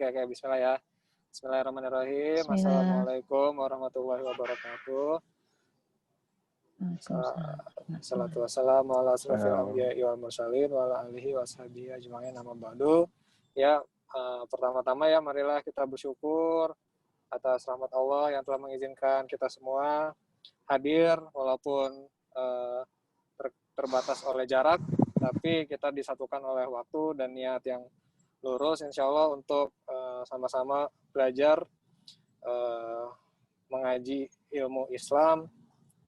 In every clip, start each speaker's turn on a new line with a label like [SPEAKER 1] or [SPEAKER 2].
[SPEAKER 1] Oke, bismillah ya. Bismillahirrahmanirrahim.
[SPEAKER 2] Bismillah.
[SPEAKER 1] Assalamualaikum warahmatullahi wabarakatuh. Salatu wassalamu ala asrofil anbiya'i wal mursalin wa ala alihi wa sahbihi ajma'in amma ba'du. Ya, pertama-tama ya marilah kita bersyukur atas rahmat Allah yang telah mengizinkan kita semua hadir walaupun terbatas oleh jarak, tapi kita disatukan oleh waktu dan niat yang lurus insya Allah untuk sama-sama belajar mengaji ilmu Islam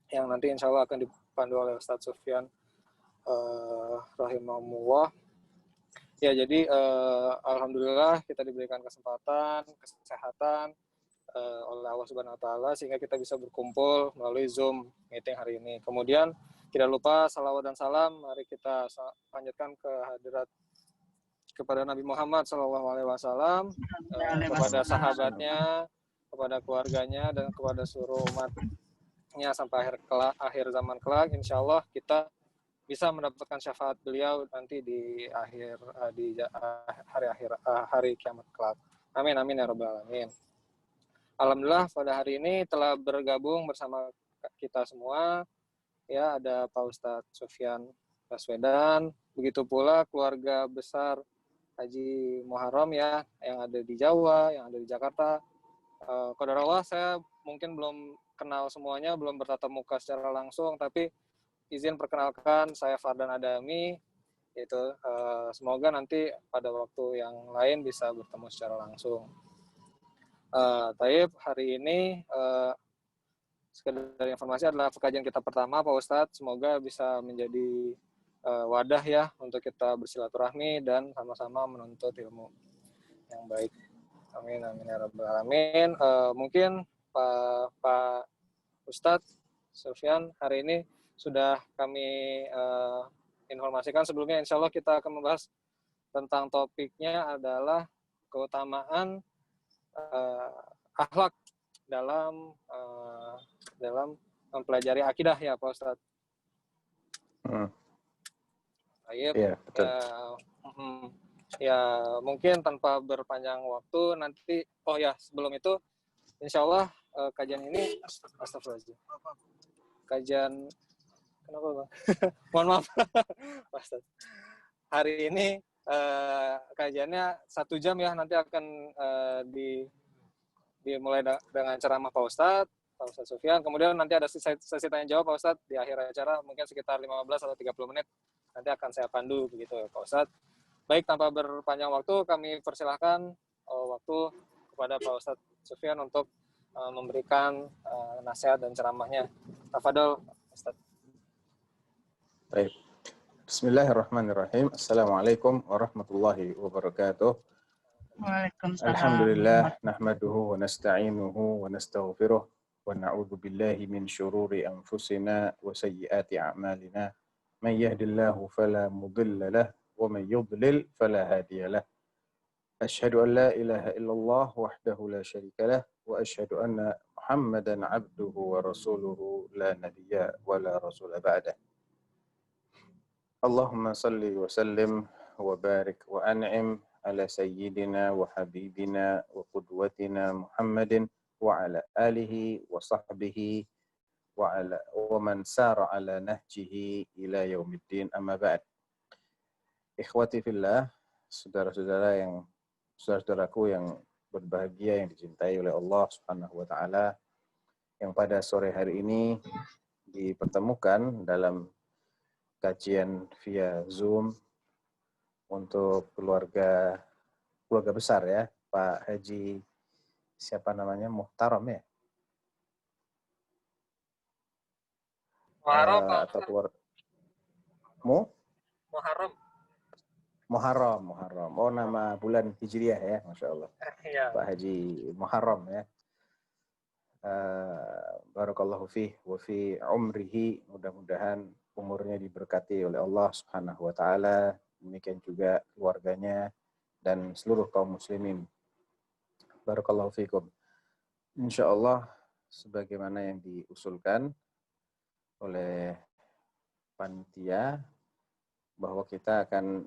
[SPEAKER 1] yang nanti insya Allah akan dipandu oleh Ustadz Sufyan rahimahullah. Ya, jadi alhamdulillah kita diberikan kesempatan, kesehatan oleh Allah Subhanahu wa taala sehingga kita bisa berkumpul melalui Zoom meeting hari ini. Kemudian tidak lupa salawat dan salam mari kita panjatkan ke hadirat kepada Nabi Muhammad SAW, kepada sahabatnya, kepada keluarganya, dan kepada seluruh umatnya sampai akhir zaman kelak. Insya Allah kita bisa mendapatkan syafaat beliau nanti di hari kiamat kelak. Amin amin ya rabbal alamin. Alhamdulillah pada hari ini telah bergabung bersama kita semua. Ya, ada Pak Ustadz Sufyan Baswedan, begitu pula keluarga besar Haji Muharram ya, yang ada di Jawa, yang ada di Jakarta. Qadarullah saya mungkin belum kenal semuanya, belum bertatap muka secara langsung, tapi izin perkenalkan saya Fardan Adami. Itu semoga nanti pada waktu yang lain bisa bertemu secara langsung. Taib hari ini sekedar informasi adalah kajian kita pertama Pak Ustadz, semoga bisa menjadi wadah ya untuk kita bersilaturahmi dan sama-sama menuntut ilmu yang baik. Amin amin ya rabbal alamin. Mungkin Pak Ustadz Sufyan hari ini sudah kami informasikan sebelumnya. Insya Allah kita akan membahas tentang topiknya adalah keutamaan akhlak dalam mempelajari akidah ya Pak Ustadz.
[SPEAKER 3] Iya, betul.
[SPEAKER 1] Ya, mungkin tanpa berpanjang waktu nanti, sebelum itu insya Allah kajian ini, astagfirullahaladzim, kajian, kenapa Bang? Mohon maaf, Ustaz. Hari ini kajiannya 1 jam ya, nanti akan dimulai dengan ceramah Pak Ustadz Sufyan, kemudian nanti ada sesi tanya jawab Pak Ustadz di akhir acara, mungkin sekitar 15 atau 30 menit. Nanti akan saya pandu begitu Pak Ustadz. Baik, tanpa berpanjang waktu, kami persilahkan waktu kepada Pak Ustadz Sufyan untuk memberikan nasihat dan ceramahnya. Tafadhol Ustadz.
[SPEAKER 3] Baik. Bismillahirrahmanirrahim. Assalamualaikum warahmatullahi wabarakatuh.
[SPEAKER 2] Waalaikumsalam.
[SPEAKER 3] Alhamdulillah, nahmaduhu wa nasta'inuhu wa nastaghfiruh wa na'udzu billahi min syururi anfusina wa sayyiati a'malina. Man yahdihillahu fala mudilla lahu wa man yudlil fala hadiya lahu. Asyhadu an la ilaha illallah wahdahu la syarika lahu wa asyhadu anna Muhammadan 'abduhu wa rasuluhu la nabiyya wa la rasula ba'dah. Allahumma salli wa sallim wa barik wa an'im ala sayyidina wa habibina wa qudwatina Muhammadin wa ala alihi wa sahbihi wa man sara ala nahjihi ila yaumiddin, amma ba'd. Ikhwati fillah, saudara-saudaraku yang berbahagia, yang dicintai oleh Allah Subhanahu wa taala, yang pada sore hari ini dipertemukan dalam kajian via Zoom untuk keluarga besar ya, Pak Haji siapa namanya, Muhtaram ya?
[SPEAKER 1] Muharram,
[SPEAKER 3] atau keluarga Muharram. Oh, nama bulan Hijriah ya, Masya Allah. Pak Haji Muharram ya. Barakallahu fih wa fi umrihi, mudah-mudahan umurnya diberkati oleh Allah Subhanahu wa taala, demikian juga keluarganya dan seluruh kaum muslimin. Barakallahu fikum. Insyaallah sebagaimana yang diusulkan oleh panitia bahwa kita akan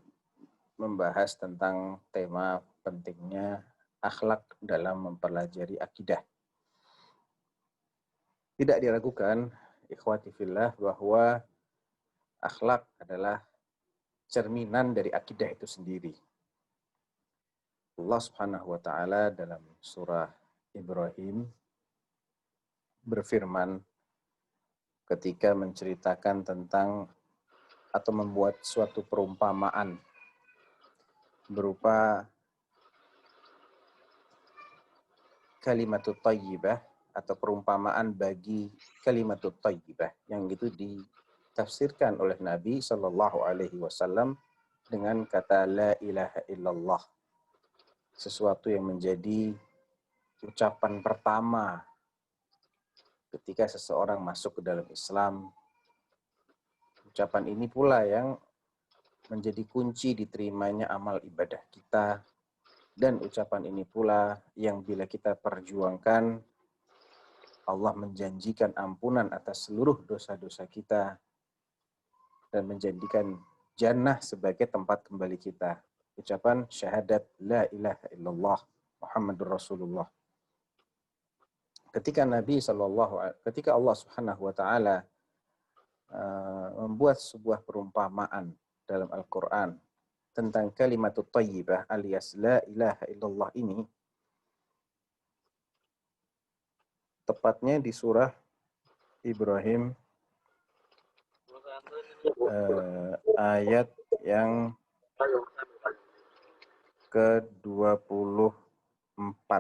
[SPEAKER 3] membahas tentang tema pentingnya akhlak dalam mempelajari akidah. Tidak diragukan, ikhwati fillah, bahwa akhlak adalah cerminan dari akidah itu sendiri. Allah Subhanahu wa taala dalam surah Ibrahim berfirman ketika menceritakan tentang atau membuat suatu perumpamaan berupa kalimatut thayyibah atau perumpamaan bagi kalimatut thayyibah yang itu ditafsirkan oleh Nabi Shallallahu Alaihi Wasallam dengan kata la ilaha illallah, sesuatu yang menjadi ucapan pertama ketika seseorang masuk ke dalam Islam. Ucapan ini pula yang menjadi kunci diterimanya amal ibadah kita, dan ucapan ini pula yang bila kita perjuangkan, Allah menjanjikan ampunan atas seluruh dosa-dosa kita dan menjadikan jannah sebagai tempat kembali kita. Ucapan syahadat la ilaha illallah Muhammadur Rasulullah. Ketika Allah Subhanahu wa taala membuat sebuah perumpamaan dalam Al-Qur'an tentang kalimatut thayyibah alias la ilaha illallah ini, tepatnya di surah Ibrahim ayat yang ke-24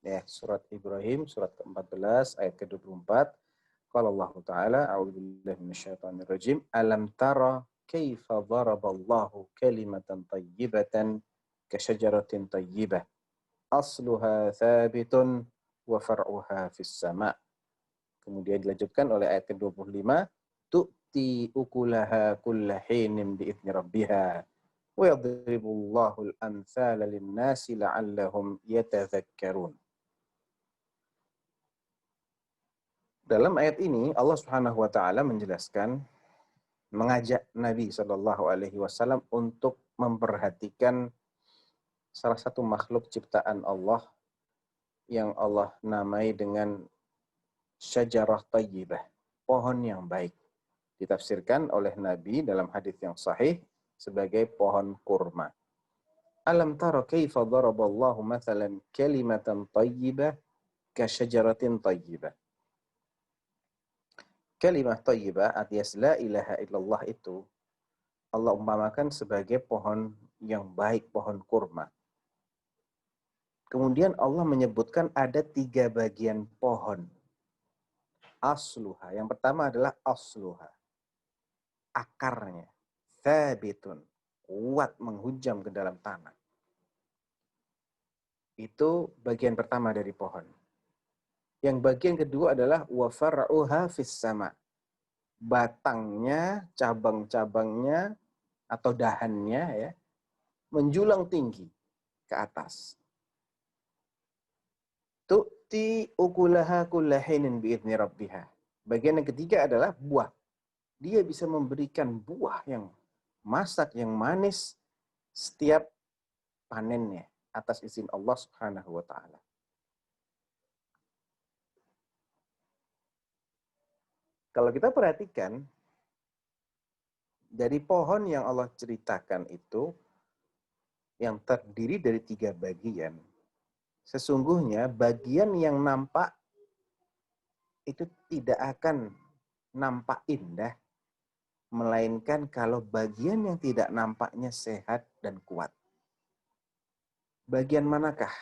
[SPEAKER 3] ya, surat Ibrahim surat ke-14 ayat ke-24. Qala Allah Ta'ala, a'udzubillahi minasyaitonir rajim, alam tara kaifa daraballahu kalimatan thayyibatan kasyajaratin thayyibah asluha thabitun wa far'uha fis sama'. Kemudian dilanjutkan oleh ayat ke-25, tu'ti ukulaha kulla hinin bi'idzni rabbiha wa yadribullahu al-amthala lin-nasi la'allahum yatadzakkarun. Dalam ayat ini Allah Subhanahu wa taala menjelaskan, mengajak Nabi Shallallahu alaihi wasallam untuk memperhatikan salah satu makhluk ciptaan Allah yang Allah namai dengan syajarah thayyibah, pohon yang baik. Ditafsirkan oleh Nabi dalam hadis yang sahih sebagai pohon kurma. Alam tara kaifa daraballahu mathalan kalimatan thayyibah ka syajaratin thayyibah. Kalimah thayyibah alias la ilaha illallah itu Allah umpamakan sebagai pohon yang baik, pohon kurma. Kemudian Allah menyebutkan ada 3 bagian pohon. Asluha, yang pertama adalah asluha, akarnya, thabitun, kuat menghujam ke dalam tanah. Itu bagian pertama dari pohon. Yang bagian kedua adalah wa far'uha fis sama', batangnya, cabang-cabangnya atau dahannya ya, menjulang tinggi ke atas. Tu'ti ukulaha kulla hinin bi'idzni rabbiha. Bagian yang ketiga adalah buah. Dia bisa memberikan buah yang masak, yang manis setiap panennya atas izin Allah Subhanahu wa taala. Kalau kita perhatikan dari pohon yang Allah ceritakan itu yang terdiri dari 3 bagian. Sesungguhnya bagian yang nampak itu tidak akan nampak indah, melainkan kalau bagian yang tidak nampaknya sehat dan kuat. Bagian manakah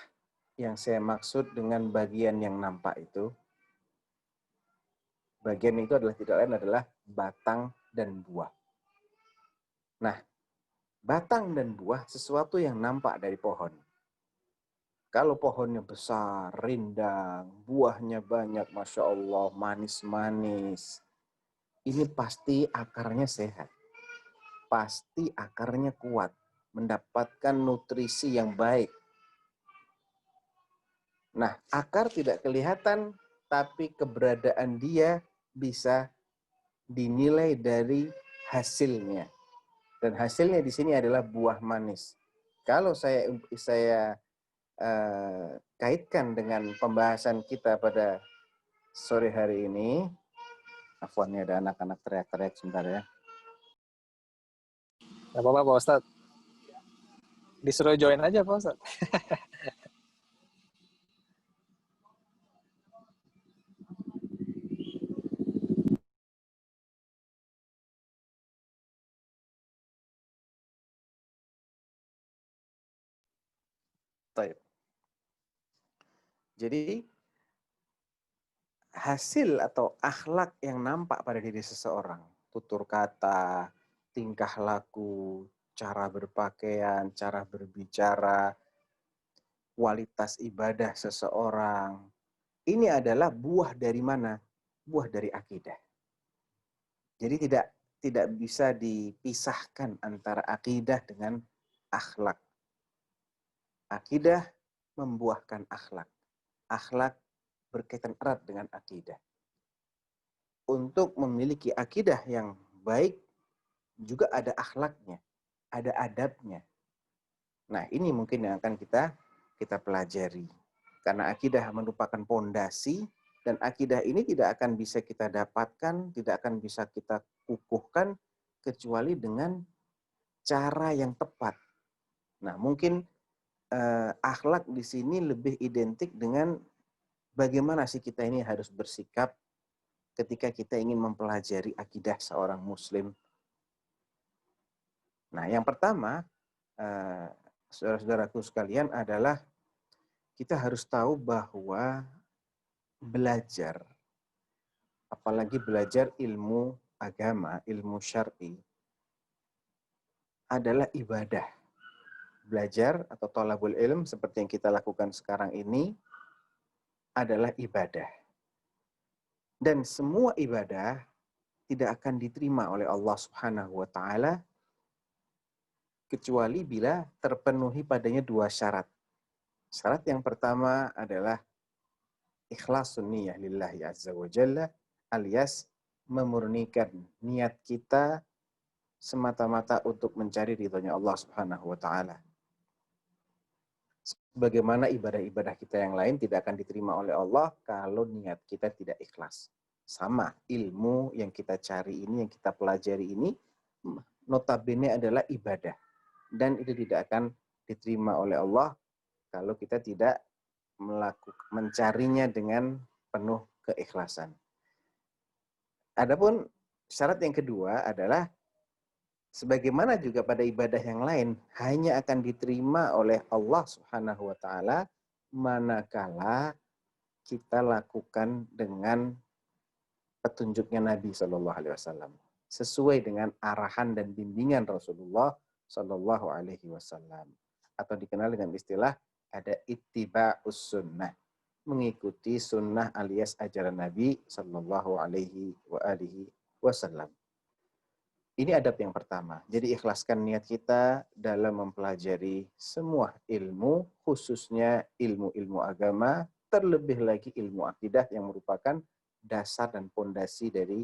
[SPEAKER 3] yang saya maksud dengan bagian yang nampak itu? Bagian itu adalah tidak lain adalah batang dan buah. Nah, batang dan buah sesuatu yang nampak dari pohon. Kalau pohonnya besar, rindang, buahnya banyak, Masya Allah, manis-manis. Ini pasti akarnya sehat. Pasti akarnya kuat. Mendapatkan nutrisi yang baik. Nah, akar tidak kelihatan, tapi keberadaan dia bisa dinilai dari hasilnya. Dan hasilnya di sini adalah buah manis. Kalau saya kaitkan dengan pembahasan kita pada sore hari ini. Afwan, ini ada anak-anak teriak-teriak sebentar ya.
[SPEAKER 1] Gak apa-apa Pak Ustadz. Disuruh join aja Pak Ustadz.
[SPEAKER 3] Baik. Jadi hasil atau akhlak yang nampak pada diri seseorang, tutur kata, tingkah laku, cara berpakaian, cara berbicara, kualitas ibadah seseorang, ini adalah buah dari mana? Buah dari akidah. Jadi tidak bisa dipisahkan antara akidah dengan akhlak. Akidah membuahkan akhlak. Akhlak berkaitan erat dengan akidah. Untuk memiliki akidah yang baik juga ada akhlaknya, ada adabnya. Nah, ini mungkin yang akan kita pelajari. Karena akidah merupakan pondasi, dan akidah ini tidak akan bisa kita dapatkan, tidak akan bisa kita kukuhkan kecuali dengan cara yang tepat. Nah, mungkin akhlak di sini lebih identik dengan bagaimana sih kita ini harus bersikap ketika kita ingin mempelajari akidah seorang muslim. Nah, yang pertama, saudara-saudaraku sekalian, adalah kita harus tahu bahwa belajar, apalagi belajar ilmu agama, ilmu syar'i, adalah ibadah. Belajar atau thalabul ilm seperti yang kita lakukan sekarang ini adalah ibadah. Dan semua ibadah tidak akan diterima oleh Allah Subhanahu wa taala kecuali bila terpenuhi padanya dua syarat. Syarat yang pertama adalah ikhlasun niyah lillahi azza wa jalla, alias memurnikan niat kita semata-mata untuk mencari ridhonya Allah Subhanahu wa taala. Bagaimana ibadah-ibadah kita yang lain tidak akan diterima oleh Allah kalau niat kita tidak ikhlas. Sama, ilmu yang kita cari ini, yang kita pelajari ini, notabene adalah ibadah. Dan itu tidak akan diterima oleh Allah kalau kita tidak mencarinya dengan penuh keikhlasan. Adapun syarat yang kedua adalah sebagaimana juga pada ibadah yang lain hanya akan diterima oleh Allah Subhanahu wa taala manakala kita lakukan dengan petunjuknya Nabi Shallallahu alaihi wasallam, sesuai dengan arahan dan bimbingan Rasulullah Shallallahu alaihi wasallam, atau dikenal dengan istilah ada ittiba'us sunnah, mengikuti sunnah alias ajaran Nabi Shallallahu alaihi wasallam. Ini adab yang pertama. Jadi ikhlaskan niat kita dalam mempelajari semua ilmu, khususnya ilmu-ilmu agama, terlebih lagi ilmu akidah yang merupakan dasar dan pondasi dari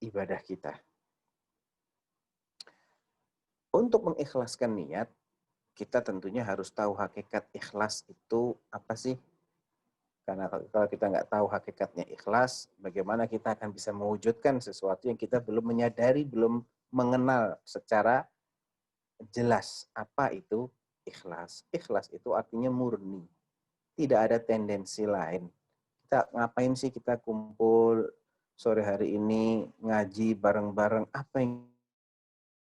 [SPEAKER 3] ibadah kita. Untuk mengikhlaskan niat, kita tentunya harus tahu hakikat ikhlas itu apa sih? Karena kalau kita nggak tahu hakikatnya ikhlas, bagaimana kita akan bisa mewujudkan sesuatu yang kita belum menyadari, belum mengenal secara jelas apa itu ikhlas. Ikhlas itu artinya murni. Tidak ada tendensi lain. Kita ngapain sih kita kumpul sore hari ini, ngaji bareng-bareng, apa yang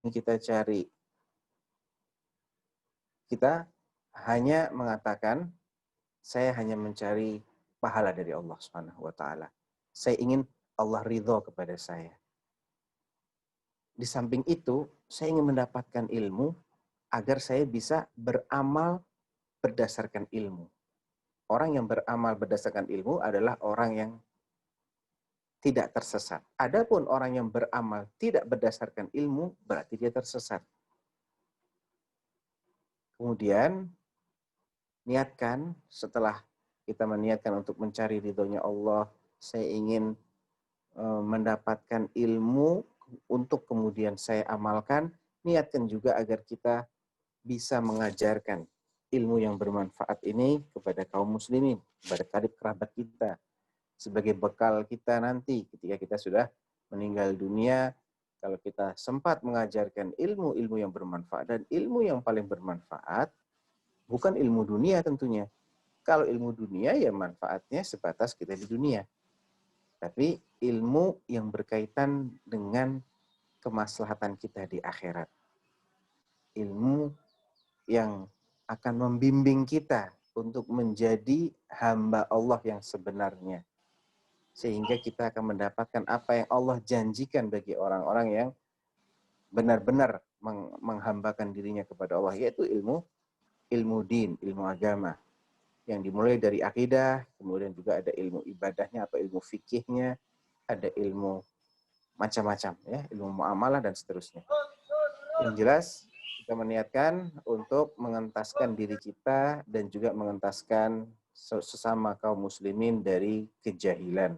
[SPEAKER 3] kita cari? Kita hanya mengatakan, saya hanya mencari pahala dari Allah Subhanahu wa taala. Saya ingin Allah ridho kepada saya. Di samping itu, saya ingin mendapatkan ilmu agar saya bisa beramal berdasarkan ilmu. Orang yang beramal berdasarkan ilmu adalah orang yang tidak tersesat. Adapun orang yang beramal tidak berdasarkan ilmu, berarti dia tersesat. Kemudian, niatkan setelah kita meniatkan untuk mencari ridhonya Allah, saya ingin mendapatkan ilmu untuk kemudian saya amalkan, niatkan juga agar kita bisa mengajarkan ilmu yang bermanfaat ini kepada kaum muslimin, kepada karib kerabat kita, sebagai bekal kita nanti ketika kita sudah meninggal dunia. Kalau kita sempat mengajarkan ilmu-ilmu yang bermanfaat, dan ilmu yang paling bermanfaat bukan ilmu dunia tentunya. Kalau ilmu dunia ya manfaatnya sebatas kita di dunia. Tapi ilmu yang berkaitan dengan kemaslahatan kita di akhirat. Ilmu yang akan membimbing kita untuk menjadi hamba Allah yang sebenarnya. Sehingga kita akan mendapatkan apa yang Allah janjikan bagi orang-orang yang benar-benar menghambakan dirinya kepada Allah, yaitu ilmu din, ilmu agama. Yang dimulai dari akidah, kemudian juga ada ilmu ibadahnya atau ilmu fikihnya, ada ilmu macam-macam, ya, ilmu muamalah dan seterusnya. Yang jelas, kita meniatkan untuk mengentaskan diri kita dan juga mengentaskan sesama kaum muslimin dari kejahilan.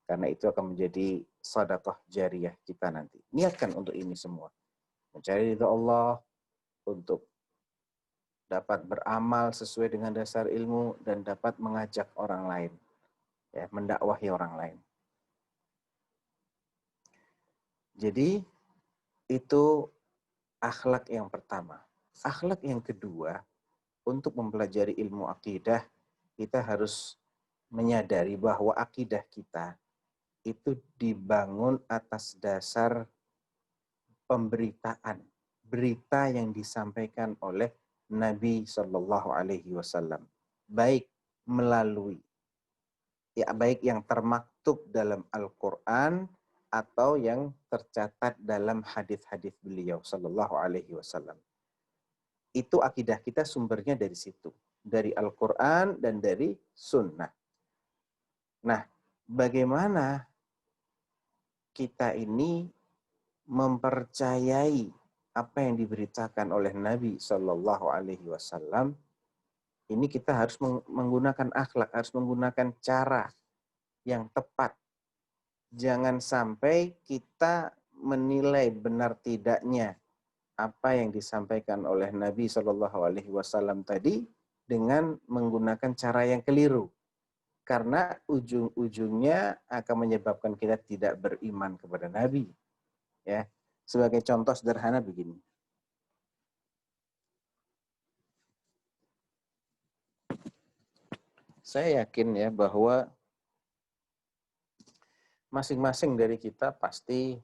[SPEAKER 3] Karena itu akan menjadi sedekah jariyah kita nanti. Niatkan untuk ini semua. Mencari ridha Allah, untuk dapat beramal sesuai dengan dasar ilmu dan dapat mengajak orang lain, ya, mendakwahi orang lain. Jadi itu akhlak yang pertama. Akhlak yang kedua, untuk mempelajari ilmu akidah, kita harus menyadari bahwa akidah kita itu dibangun atas dasar pemberitaan, berita yang disampaikan oleh Nabi Shallallahu Alaihi Wasallam, baik melalui, ya, baik yang termaktub dalam Al-Quran atau yang tercatat dalam hadis-hadis beliau Shallallahu Alaihi Wasallam. Itu akidah kita sumbernya dari situ, dari Al-Quran dan dari Sunnah. Nah, bagaimana kita ini mempercayai apa yang diberitakan oleh Nabi Shallallahu Alaihi Wasallam? Ini kita harus menggunakan akhlak, harus menggunakan cara yang tepat. Jangan sampai kita menilai benar tidaknya apa yang disampaikan oleh Nabi Shallallahu Alaihi Wasallam tadi dengan menggunakan cara yang keliru. Karena ujung-ujungnya akan menyebabkan kita tidak beriman kepada Nabi. Ya, sebagai contoh sederhana begini. Saya yakin ya bahwa masing-masing dari kita pasti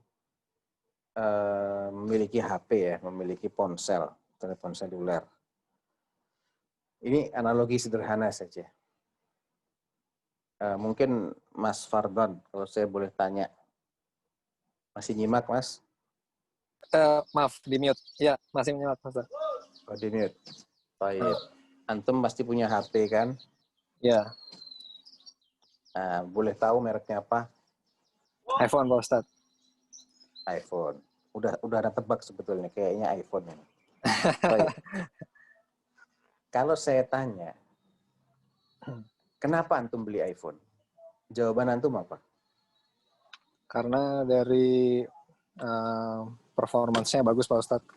[SPEAKER 3] memiliki HP ya, memiliki ponsel, telepon seluler. Ini analogi sederhana saja. Mungkin Mas Fardon, kalau saya boleh tanya, masih nyimak, Mas?
[SPEAKER 1] Maaf, di mute. Ya, masih menyimak, Mas.
[SPEAKER 3] Oh, di mute. Baik. Antum pasti punya HP kan?
[SPEAKER 1] Ya.
[SPEAKER 3] Boleh tahu mereknya apa?
[SPEAKER 1] iPhone, Pak Ustadz.
[SPEAKER 3] iPhone. Udah ada tebak sebetulnya, kayaknya iPhone ini. Baik. Kalau saya tanya, kenapa antum beli iPhone? Jawaban antum apa?
[SPEAKER 1] Karena dari performance-nya bagus, Pak Ustadz.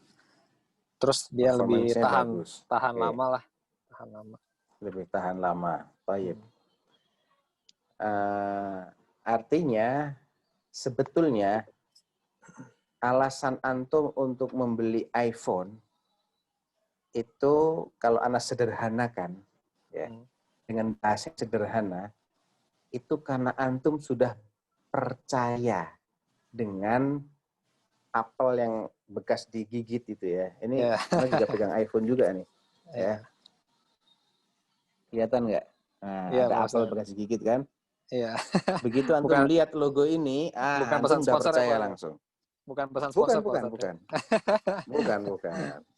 [SPEAKER 1] Terus dia lebih tahan okay. Lama lah. Tahan lama.
[SPEAKER 3] Lebih tahan lama. Baik. Artinya, sebetulnya alasan antum untuk membeli iPhone itu kalau Anda sederhanakan, ya, dengan bahasa sederhana, itu karena antum sudah percaya dengan apel yang bekas digigit itu ya. Ini Anda juga pegang iPhone juga nih, ya. Kelihatan nggak? Nah, ada apel bekas digigit kan?
[SPEAKER 1] Iya.
[SPEAKER 3] Begitu antum lihat logo ini,
[SPEAKER 1] bukan
[SPEAKER 3] antum udah percaya
[SPEAKER 1] ya,
[SPEAKER 3] langsung.
[SPEAKER 1] Bukan pesan sponsor.
[SPEAKER 3] Bukan.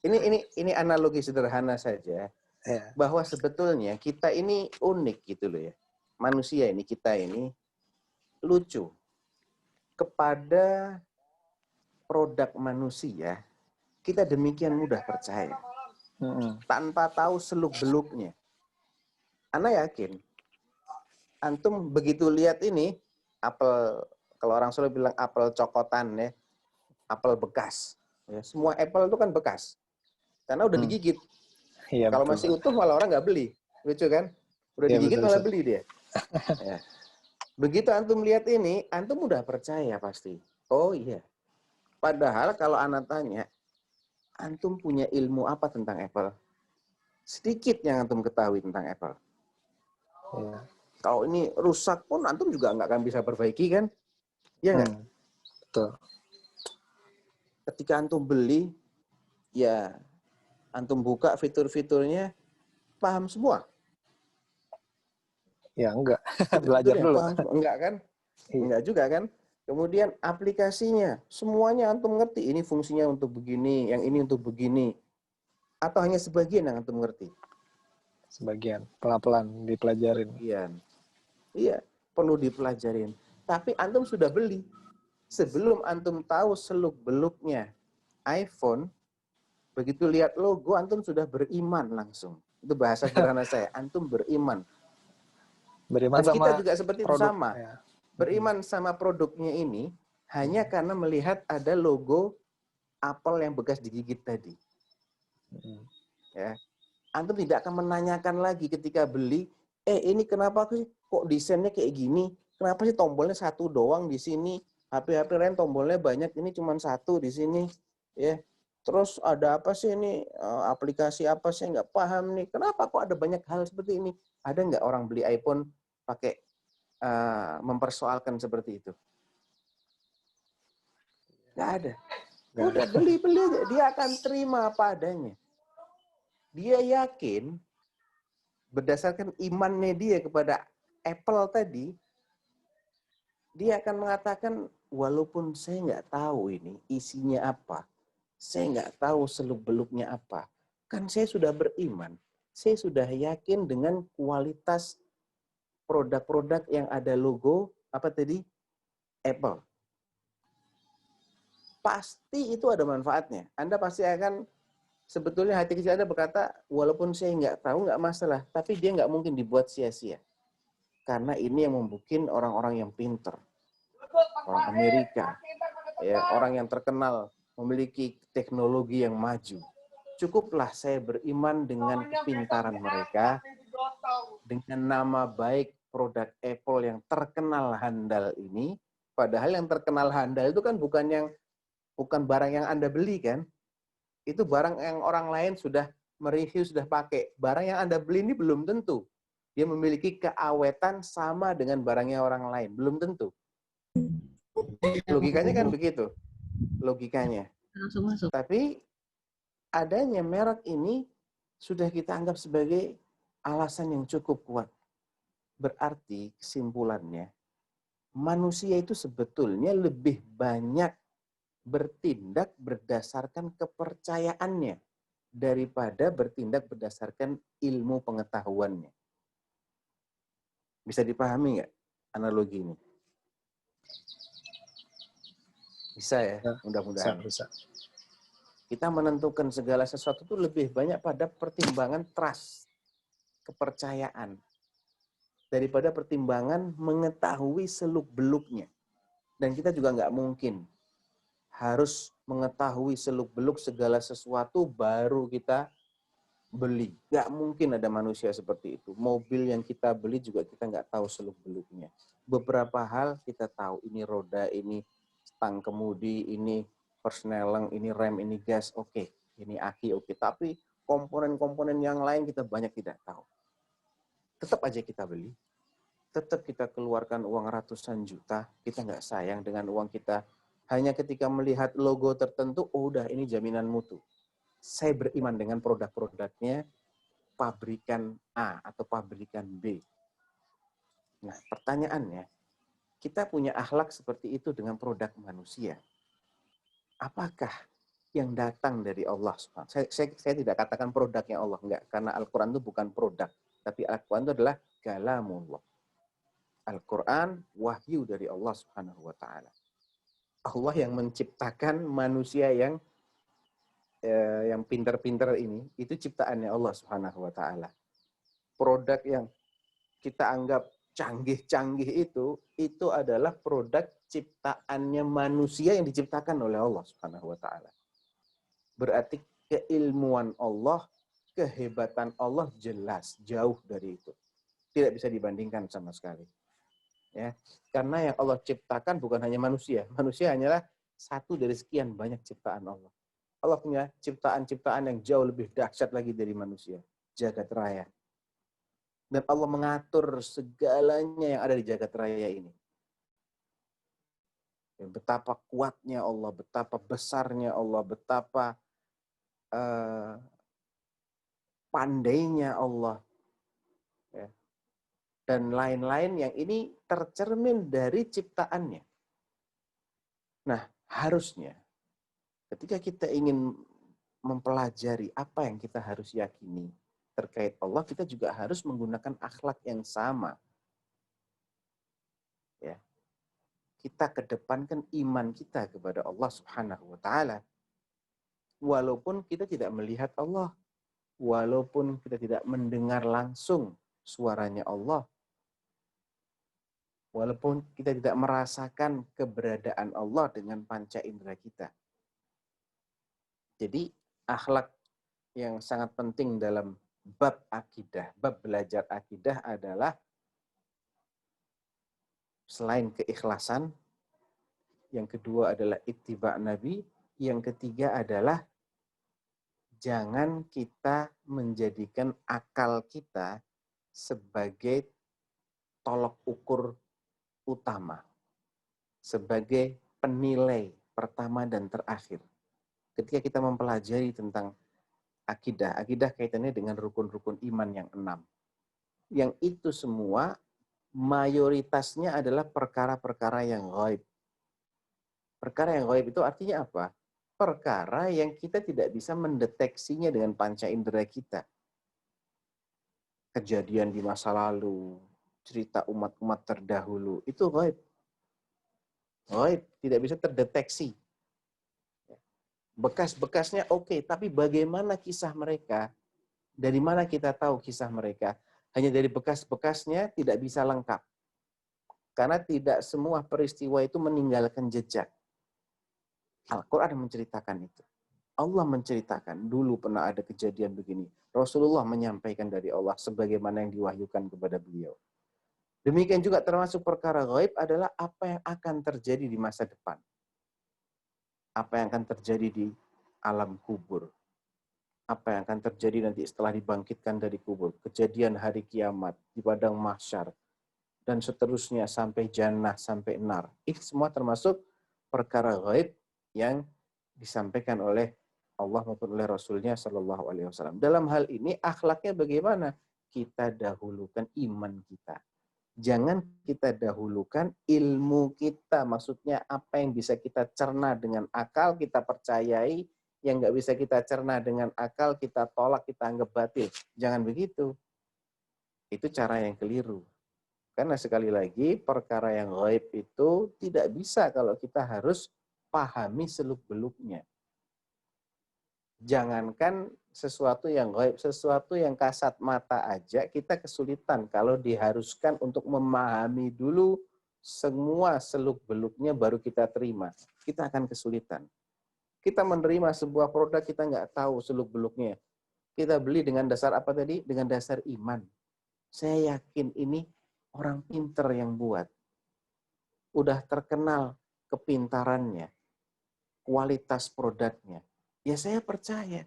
[SPEAKER 3] Ini analogi sederhana saja, bahwa sebetulnya kita ini unik gitu loh ya. Manusia ini, kita ini lucu. Kepada produk manusia, kita demikian mudah percaya. Tanpa tahu seluk-beluknya. Ana yakin, antum begitu lihat ini, apel, kalau orang Solo bilang apel cokotan ya, apel bekas. Ya, semua apel itu kan bekas. Karena udah digigit.
[SPEAKER 1] Iya,
[SPEAKER 3] Kalau
[SPEAKER 1] betul,
[SPEAKER 3] masih
[SPEAKER 1] Pak.
[SPEAKER 3] utuh malah orang nggak beli. Lucu kan? Udah
[SPEAKER 1] Iya,
[SPEAKER 3] digigit
[SPEAKER 1] betul,
[SPEAKER 3] malah
[SPEAKER 1] Ustaz.
[SPEAKER 3] beli dia. Ya. Begitu antum lihat ini, antum udah percaya pasti. Oh iya. Padahal kalau anak tanya, antum punya ilmu apa tentang Apple? Sedikit yang antum ketahui tentang Apple.
[SPEAKER 1] Iya.
[SPEAKER 3] Kalau ini rusak pun antum juga nggak akan bisa perbaiki kan? Iya nggak?
[SPEAKER 1] Betul.
[SPEAKER 3] Ketika antum beli, ya antum buka fitur-fiturnya, paham semua.
[SPEAKER 1] Ya, enggak. Belajar
[SPEAKER 3] Fitur-fiturnya
[SPEAKER 1] dulu.
[SPEAKER 3] paham semua. Enggak kan?
[SPEAKER 1] Iya.
[SPEAKER 3] Enggak juga kan? Kemudian aplikasinya, semuanya antum ngerti. Ini fungsinya untuk begini, yang ini untuk begini. Atau hanya sebagian yang antum ngerti?
[SPEAKER 1] Sebagian. Pelan-pelan dipelajarin.
[SPEAKER 3] Iya, perlu dipelajarin. Tapi antum sudah beli. Sebelum antum tahu seluk-beluknya iPhone, begitu lihat logo, antum sudah beriman langsung. Itu bahasa sederhana saya. Antum beriman.
[SPEAKER 1] Beriman
[SPEAKER 3] Dan kita
[SPEAKER 1] sama
[SPEAKER 3] juga seperti itu
[SPEAKER 1] produk.
[SPEAKER 3] sama.
[SPEAKER 1] Ya.
[SPEAKER 3] Beriman sama produknya ini hanya karena melihat ada logo Apple yang bekas digigit tadi. Ya. Antum tidak akan menanyakan lagi ketika beli, ini kenapa sih kok desainnya kayak gini? Kenapa sih tombolnya satu doang di sini? HP-HP lain tombolnya banyak, ini cuma satu di sini. Ya. Terus ada apa sih ini? Aplikasi apa sih? Nggak paham nih. Kenapa kok ada banyak hal seperti ini? Ada nggak orang beli iPhone pakai mempersoalkan seperti itu? Nggak ada. Udah beli aja. Dia akan terima apa adanya. Dia yakin berdasarkan imannya dia kepada Apple tadi, dia akan mengatakan, walaupun saya nggak tahu ini isinya apa, saya nggak tahu seluk-beluknya apa, kan saya sudah beriman, saya sudah yakin dengan kualitas produk-produk yang ada logo apa tadi Apple. Pasti itu ada manfaatnya. Anda pasti akan, sebetulnya hati kecil Anda berkata, walaupun saya nggak tahu, nggak masalah. Tapi dia nggak mungkin dibuat sia-sia. Karena ini yang membuat orang-orang yang pinter. Orang Amerika. Ya, orang yang terkenal, memiliki teknologi yang maju. Cukuplah saya beriman dengan kepintaran mereka, dengan nama baik produk Apple yang terkenal handal ini. Padahal yang terkenal handal itu kan bukan barang yang Anda beli kan? Itu barang yang orang lain sudah mereview, sudah pakai. Barang yang Anda beli ini belum tentu. Dia memiliki keawetan sama dengan barangnya orang lain. Belum tentu. Logikanya kan begitu. Logikanya.
[SPEAKER 2] Langsung masuk.
[SPEAKER 3] Tapi adanya merek ini sudah kita anggap sebagai alasan yang cukup kuat. Berarti kesimpulannya, manusia itu sebetulnya lebih banyak bertindak berdasarkan kepercayaannya daripada bertindak berdasarkan ilmu pengetahuannya. Bisa dipahami nggak analogi ini? Bisa ya, mudah-mudahan.
[SPEAKER 1] Bisa.
[SPEAKER 3] Kita menentukan segala sesuatu itu lebih banyak pada pertimbangan trust, kepercayaan, daripada pertimbangan mengetahui seluk-beluknya. Dan kita juga nggak mungkin harus mengetahui seluk-beluk segala sesuatu baru kita beli. Nggak mungkin ada manusia seperti itu. Mobil yang kita beli juga kita nggak tahu seluk-beluknya. Beberapa hal kita tahu, ini roda, ini stang kemudi, ini persneleng, ini rem, ini gas, oke. Ini aki, oke. Tapi komponen-komponen yang lain kita banyak tidak tahu. Tetap aja kita beli. Tetap kita keluarkan uang ratusan juta. Kita nggak sayang dengan uang kita. Hanya ketika melihat logo tertentu, oh udah ini jaminan mutu. Saya beriman dengan produk-produknya pabrikan A atau pabrikan B. Nah, pertanyaannya, kita punya akhlak seperti itu dengan produk manusia. Apakah yang datang dari Allah? Saya tidak katakan produknya Allah, enggak. Karena Al-Quran itu bukan produk. Tapi Al-Quran itu adalah kalamullah. Al-Quran wahyu dari Allah Subhanahu wa Ta'ala. Allah yang menciptakan manusia yang pintar-pintar ini, itu ciptaannya Allah Subhanahu wa Ta'ala. Produk yang kita anggap canggih-canggih itu adalah produk ciptaannya manusia yang diciptakan oleh Allah Subhanahu wa Ta'ala. Berarti keilmuan Allah, kehebatan Allah jelas, jauh dari itu. Tidak bisa dibandingkan sama sekali. Ya, karena yang Allah ciptakan bukan hanya manusia. Manusia hanyalah satu dari sekian banyak ciptaan Allah. Allah punya ciptaan-ciptaan yang jauh lebih dahsyat lagi dari manusia. Jagat raya. Dan Allah mengatur segalanya yang ada di jagat raya ini. Betapa kuatnya Allah, betapa besarnya Allah, betapa pandainya Allah. Ya. Dan lain-lain yang ini tercermin dari ciptaannya. Nah, harusnya ketika kita ingin mempelajari apa yang kita harus yakini terkait Allah, kita juga harus menggunakan akhlak yang sama. Ya. Kita kedepankan iman kita kepada Allah Subhanahu wa taala. Walaupun kita tidak melihat Allah, walaupun kita tidak mendengar langsung suaranya Allah, walaupun kita tidak merasakan keberadaan Allah dengan panca indera kita. Jadi akhlak yang sangat penting dalam bab akidah, bab belajar akidah adalah selain keikhlasan, yang kedua adalah ittiba' Nabi, yang ketiga adalah jangan kita menjadikan akal kita sebagai tolok ukur utama, sebagai penilai pertama dan terakhir. Ketika kita mempelajari tentang akidah kaitannya dengan rukun-rukun iman yang 6. Yang itu semua mayoritasnya adalah perkara-perkara yang ghaib. Perkara yang ghaib itu artinya apa? Perkara yang kita tidak bisa mendeteksinya dengan panca indera kita. Kejadian di masa lalu, cerita umat-umat terdahulu, itu ghaib. Ghaib, tidak bisa terdeteksi. Bekas-bekasnya oke, tapi bagaimana kisah mereka? Dari mana kita tahu kisah mereka? Hanya dari bekas-bekasnya tidak bisa lengkap. Karena tidak semua peristiwa itu meninggalkan jejak. Al-Quran menceritakan itu. Allah menceritakan, dulu pernah ada kejadian begini. Rasulullah menyampaikan dari Allah sebagaimana yang diwahyukan kepada beliau. Demikian juga termasuk perkara ghaib adalah apa yang akan terjadi di masa depan. Apa yang akan terjadi di alam kubur. Apa yang akan terjadi nanti setelah dibangkitkan dari kubur. Kejadian hari kiamat, di padang mahsyar, dan seterusnya sampai jannah, sampai nar. Itu semua termasuk perkara ghaib yang disampaikan oleh Allah maupun oleh Rasulnya Shallallahu Alaihi Wasallam. Dalam hal ini akhlaknya bagaimana? Kita dahulukan iman kita. Jangan kita dahulukan ilmu kita. Maksudnya apa yang bisa kita cerna dengan akal, kita percayai. Yang nggak bisa kita cerna dengan akal, kita tolak, kita anggap batil. Jangan begitu. Itu cara yang keliru. Karena sekali lagi, perkara yang ghaib itu tidak bisa kalau kita harus pahami seluk-beluknya. Jangankan sesuatu yang ghaib, sesuatu yang kasat mata aja kita kesulitan kalau diharuskan untuk memahami dulu semua seluk-beluknya baru kita terima. Kita akan kesulitan. Kita menerima sebuah produk kita nggak tahu seluk-beluknya. Kita beli dengan dasar apa tadi? Dengan dasar iman. Saya yakin ini orang pinter yang buat. Udah terkenal kepintarannya, kualitas produknya. Ya saya percaya.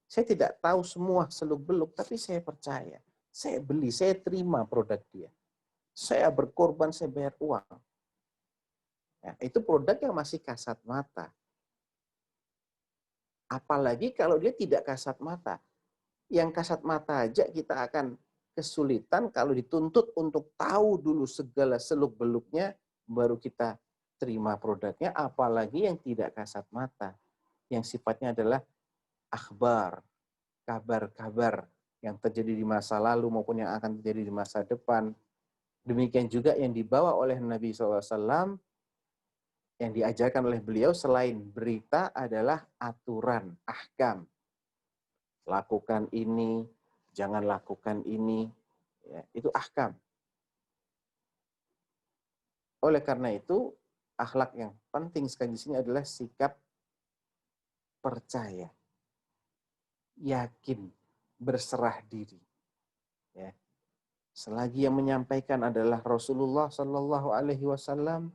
[SPEAKER 3] Saya tidak tahu semua seluk-beluk, tapi saya percaya. Saya beli, saya terima produk dia. Saya berkorban, saya bayar uang. Ya, itu produk yang masih kasat mata. Apalagi kalau dia tidak kasat mata. Yang kasat mata aja kita akan kesulitan kalau dituntut untuk tahu dulu segala seluk-beluknya, baru kita terima produknya, apalagi yang tidak kasat mata. Yang sifatnya adalah akhbar, kabar-kabar yang terjadi di masa lalu maupun yang akan terjadi di masa depan. Demikian juga yang dibawa oleh Nabi SAW, yang diajarkan oleh beliau selain berita adalah aturan, ahkam. Lakukan ini, jangan lakukan ini. Ya, itu ahkam. Oleh karena itu, akhlak yang penting sekali di sini adalah sikap percaya. Yakin berserah diri. Ya. Selagi yang menyampaikan adalah Rasulullah Shallallahu Alaihi Wasallam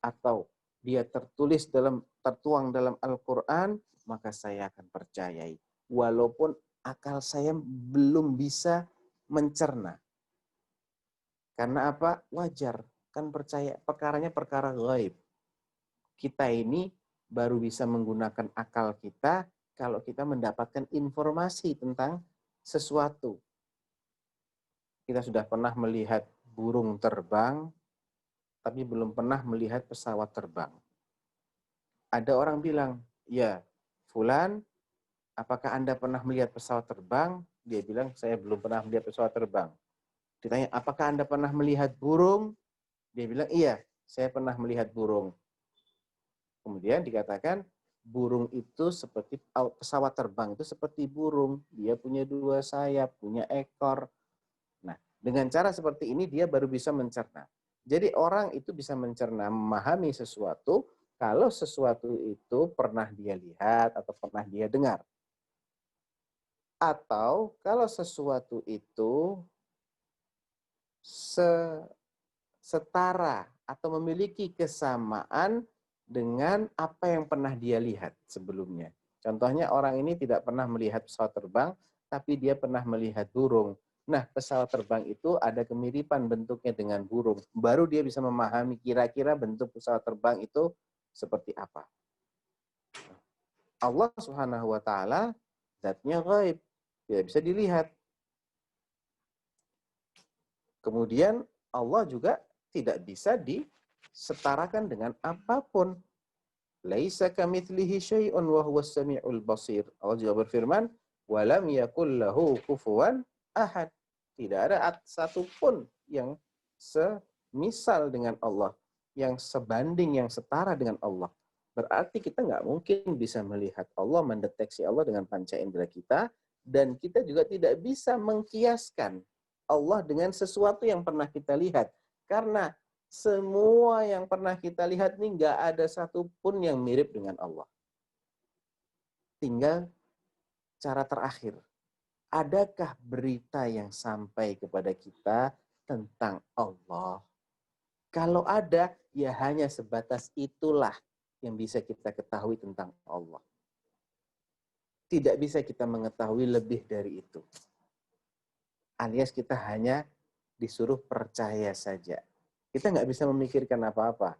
[SPEAKER 3] atau dia tertuang dalam Al-Quran, maka saya akan percayai. Walaupun akal saya belum bisa mencerna. Karena apa? Wajar. Kan percaya, perkaranya perkara gaib. Kita ini baru bisa menggunakan akal kita kalau kita mendapatkan informasi tentang sesuatu. Kita sudah pernah melihat burung terbang, tapi belum pernah melihat pesawat terbang. Ada orang bilang, ya, Fulan, apakah Anda pernah melihat pesawat terbang? Dia bilang, saya belum pernah melihat pesawat terbang. Ditanya, apakah Anda pernah melihat burung? Dia bilang, iya, saya pernah melihat burung. Kemudian dikatakan, burung itu seperti pesawat terbang itu seperti burung. Dia punya 2 sayap, punya ekor. Nah, dengan cara seperti ini dia baru bisa mencerna. Jadi orang itu bisa mencerna, memahami sesuatu kalau sesuatu itu pernah dia lihat atau pernah dia dengar. Atau kalau sesuatu itu setara atau memiliki kesamaan dengan apa yang pernah dia lihat sebelumnya. Contohnya orang ini tidak pernah melihat pesawat terbang, tapi dia pernah melihat burung. Nah, pesawat terbang itu ada kemiripan bentuknya dengan burung. Baru dia bisa memahami kira-kira bentuk pesawat terbang itu seperti apa. Allah Subhanahu wa taala zatnya gaib, tidak bisa dilihat. Kemudian Allah juga tidak bisa disetarakan dengan apapun. Laisa kamitslihi syai'un wa huwas samiul basir. Allah juga berfirman, "Wa lam yakul lahu kufuwan ahad." Tidak ada satupun yang semisal dengan Allah, yang sebanding, yang setara dengan Allah. Berarti kita nggak mungkin bisa melihat Allah, mendeteksi Allah dengan panca indera kita, dan kita juga tidak bisa mengkiaskan Allah dengan sesuatu yang pernah kita lihat. Karena semua yang pernah kita lihat ini nggak ada satupun yang mirip dengan Allah. Tinggal cara terakhir. Adakah berita yang sampai kepada kita tentang Allah? Kalau ada, ya hanya sebatas itulah yang bisa kita ketahui tentang Allah. Tidak bisa kita mengetahui lebih dari itu. Alias kita hanya disuruh percaya saja. Kita nggak bisa memikirkan apa-apa.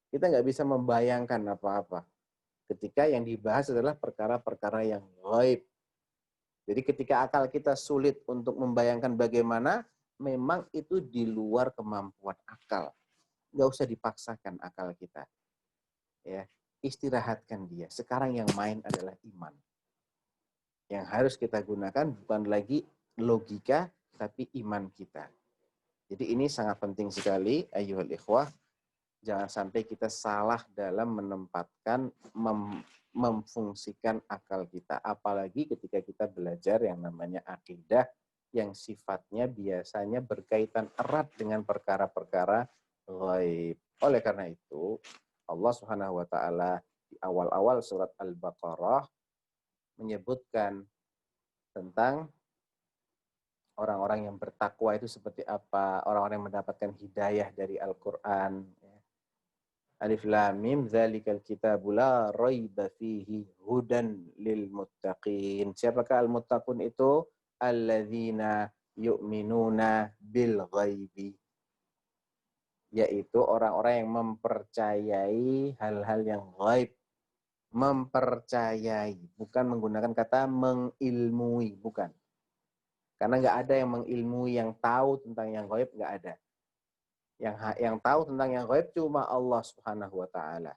[SPEAKER 3] Kita nggak bisa membayangkan apa-apa. Ketika yang dibahas adalah perkara-perkara yang gaib. Jadi ketika akal kita sulit untuk membayangkan bagaimana, memang itu di luar kemampuan akal. Nggak usah dipaksakan akal kita. Ya, istirahatkan dia. Sekarang yang main adalah iman. Yang harus kita gunakan bukan lagi logika, tapi iman kita. Jadi ini sangat penting sekali, ayyuhal ikhwah. Jangan sampai kita salah dalam menempatkan, memfungsikan akal kita. Apalagi ketika kita belajar yang namanya akidah, yang sifatnya biasanya berkaitan erat dengan perkara-perkara gaib. Oleh karena itu, Allah Subhanahu wa taala di awal-awal surat Al-Baqarah menyebutkan tentang orang-orang yang bertakwa itu seperti apa, orang-orang yang mendapatkan hidayah dari Al-Qur'an. Alif Lam Mim dzalikal kitabu la raiba fihi hudan lil muttaqin. Siapakah al-muttaqun itu? Alladzina yu'minuna bil ghaibi. Yaitu orang-orang yang mempercayai hal-hal yang gaib. Mempercayai, bukan menggunakan kata mengilmui, bukan. Karena nggak ada yang mengilmui, yang tahu tentang yang gaib, nggak ada. Yang tahu tentang yang gaib cuma Allah Subhanahu wa taala.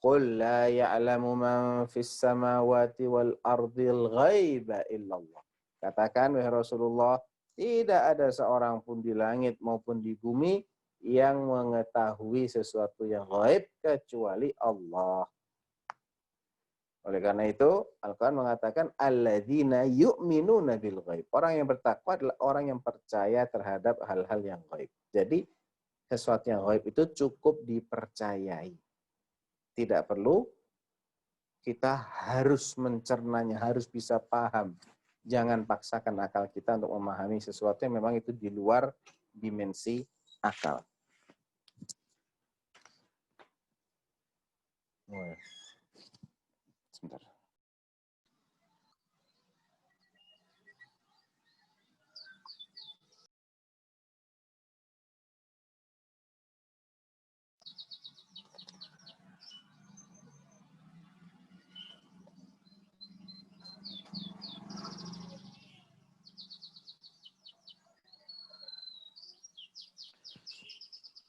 [SPEAKER 3] Qul la ya'lamu man fis samawati wal ardil ghaiba illallah. Katakan wahai Rasulullah, tidak ada seorang pun di langit maupun di bumi yang mengetahui sesuatu yang gaib kecuali Allah. Oleh karena itu, Al-Quran mengatakan alladzina yu'minuna bil ghaib. Orang yang bertakwa adalah orang yang percaya terhadap hal-hal yang gaib. Jadi sesuatu yang gaib itu cukup dipercayai. Tidak perlu kita harus mencernanya, harus bisa paham. Jangan paksakan akal kita untuk memahami sesuatu yang memang itu di luar dimensi akal. Sebentar.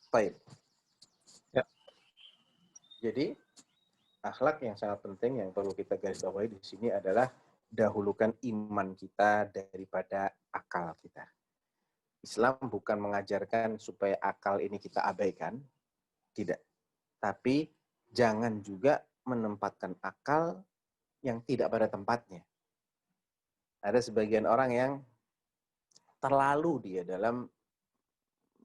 [SPEAKER 3] Baik.
[SPEAKER 1] Ya.
[SPEAKER 3] Jadi akhlak yang sangat penting yang perlu kita garis bawahi di sini adalah dahulukan iman kita daripada akal kita. Islam bukan mengajarkan supaya akal ini kita abaikan, tidak. Tapi jangan juga menempatkan akal yang tidak pada tempatnya. Ada sebagian orang yang terlalu dia dalam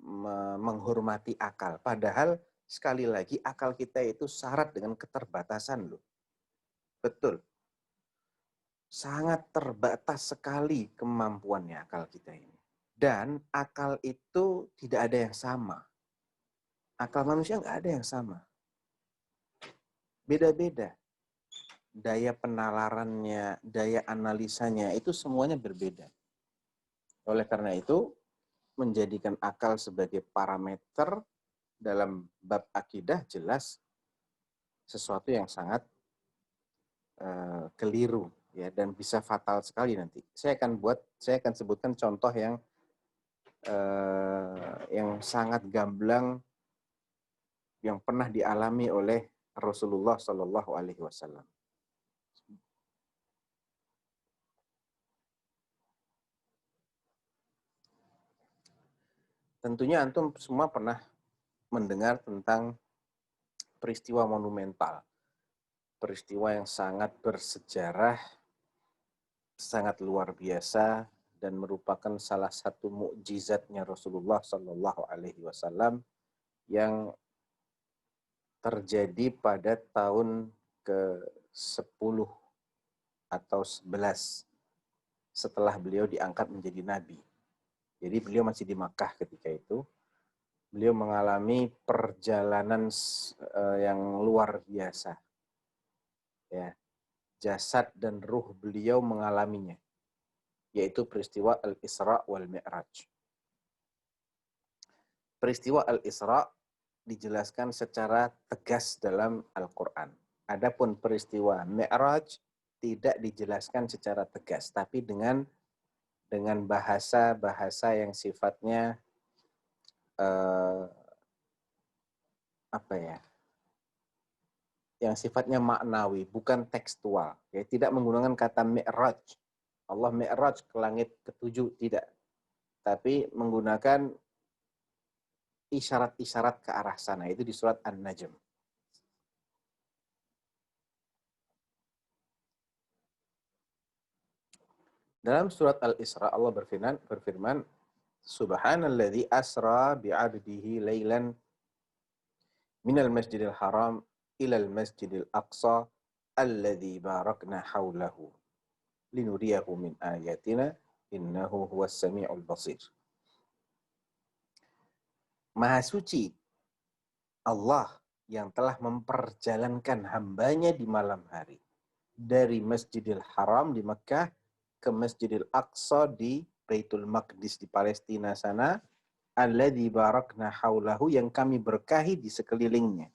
[SPEAKER 3] menghormati akal. Padahal sekali lagi akal kita itu syarat dengan keterbatasan loh. Betul. Sangat terbatas sekali kemampuannya akal kita ini. Dan akal itu tidak ada yang sama. Akal manusia nggak ada yang sama. Beda-beda. Daya penalarannya, daya analisanya, itu semuanya berbeda. Oleh karena itu, menjadikan akal sebagai parameter dalam bab akidah jelas sesuatu yang sangat keliru ya, dan bisa fatal sekali nanti. Saya akan sebutkan contoh yang sangat gamblang yang pernah dialami oleh Rasulullah Shallallahu Alaihi Wasallam. Tentunya antum semua pernah mendengar tentang peristiwa monumental, peristiwa yang sangat bersejarah, sangat luar biasa, dan merupakan salah satu mukjizatnya Rasulullah Shallallahu Alaihi Wasallam yang terjadi pada tahun ke-10 atau 11 setelah beliau diangkat menjadi nabi. Jadi beliau masih di Makkah ketika itu. Beliau mengalami perjalanan yang luar biasa. Ya, jasad dan ruh beliau mengalaminya, yaitu peristiwa Al-Isra wal Mi'raj. Peristiwa Al-Isra dijelaskan secara tegas dalam Al-Quran. Adapun peristiwa Mi'raj tidak dijelaskan secara tegas, tapi dengan bahasa-bahasa yang sifatnya yang sifatnya maknawi, bukan tekstual. Ya, tidak menggunakan kata Mi'raj. Allah Mi'raj ke langit ke-7, tidak. Tapi menggunakan isyarat-isyarat ke arah sana. Itu di surat An-Najm. Dalam surat Al-Isra Allah berfirman Subhanalladzi asra bi'abdihi laylan minal masjidil haram ilal masjidil aqsa alladzi barakna haulahu linuriyahu min ayatina innahu huwas sami'ul basir. Maha suci Allah yang telah memperjalankan hambanya di malam hari dari Masjidil Haram di Mekah ke Masjidil Aqsa di Baitul Maqdis di Palestina sana, alladzi barakna haulahu yang kami berkahi di sekelilingnya.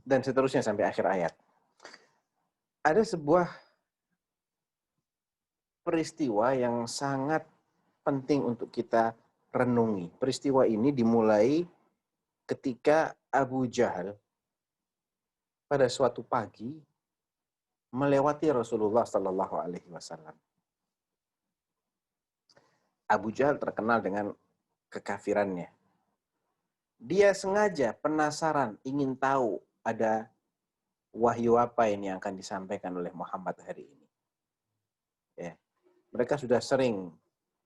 [SPEAKER 3] Dan seterusnya sampai akhir ayat. Ada sebuah peristiwa yang sangat penting untuk kita renungi. Peristiwa ini dimulai ketika Abu Jahal pada suatu pagi melewati Rasulullah Sallallahu Alaihi Wasallam. Abu Jahal terkenal dengan kekafirannya. Dia sengaja penasaran, ingin tahu ada wahyu apa ini yang akan disampaikan oleh Muhammad hari ini. Ya. Mereka sudah sering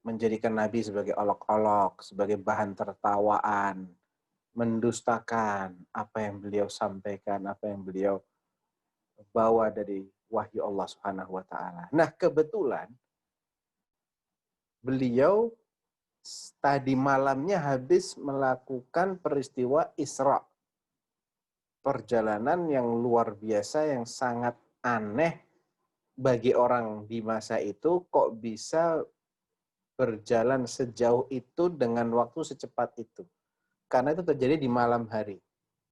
[SPEAKER 3] menjadikan Nabi sebagai olok-olok, sebagai bahan tertawaan, mendustakan apa yang beliau sampaikan, apa yang beliau bawa dari wahyu Allah Subhanahu wa taala. Nah, kebetulan beliau tadi malamnya habis melakukan peristiwa Isra. Perjalanan yang luar biasa, yang sangat aneh bagi orang di masa itu, kok bisa berjalan sejauh itu dengan waktu secepat itu. Karena itu terjadi di malam hari.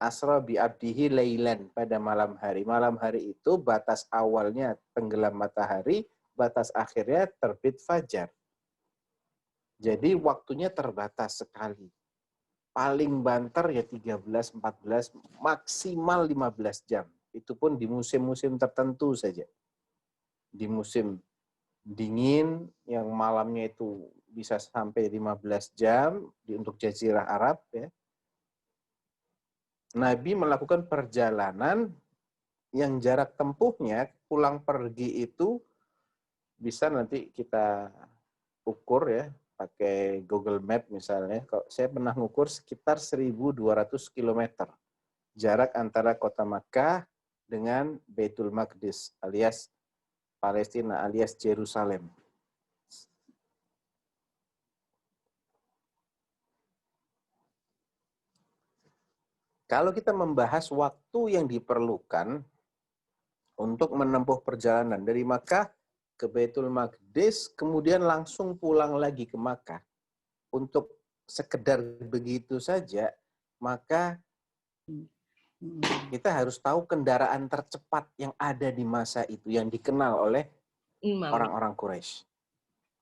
[SPEAKER 3] Asra bi abdihi lailan, pada malam hari. Malam hari itu batas awalnya tenggelam matahari, batas akhirnya terbit fajar. Jadi waktunya terbatas sekali. Paling banter ya 13, 14, maksimal 15 jam. Itu pun di musim-musim tertentu saja. Di musim dingin yang malamnya itu bisa sampai 15 jam untuk Jazirah Arab ya. Nabi melakukan perjalanan yang jarak tempuhnya pulang pergi itu bisa nanti kita ukur ya pakai Google Map misalnya. Kalau saya pernah ngukur sekitar 1.200 km jarak antara kota Makkah dengan Baitul Maqdis alias Palestina alias Yerusalem. Kalau kita membahas waktu yang diperlukan untuk menempuh perjalanan dari Makkah ke Baitul Maqdis, kemudian langsung pulang lagi ke Makkah, untuk sekedar begitu saja, maka kita harus tahu kendaraan tercepat yang ada di masa itu, yang dikenal oleh orang-orang Quraisy.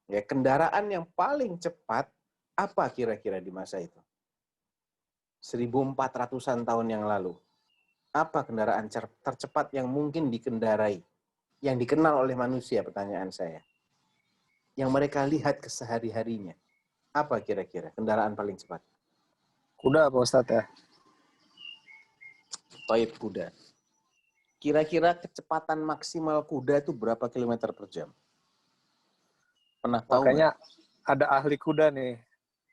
[SPEAKER 3] Ya, kendaraan yang paling cepat, apa kira-kira di masa itu? 1400-an tahun yang lalu. Apa kendaraan tercepat yang mungkin dikendarai? Yang dikenal oleh manusia, pertanyaan saya. Yang mereka lihat kesehari-harinya. Apa kira-kira kendaraan paling cepat?
[SPEAKER 1] Kuda Pak Ustadz ya?
[SPEAKER 3] Taib, kuda. Kira-kira kecepatan maksimal kuda itu berapa kilometer per jam? Pernah tahu nggak?
[SPEAKER 1] Makanya ada ahli kuda nih,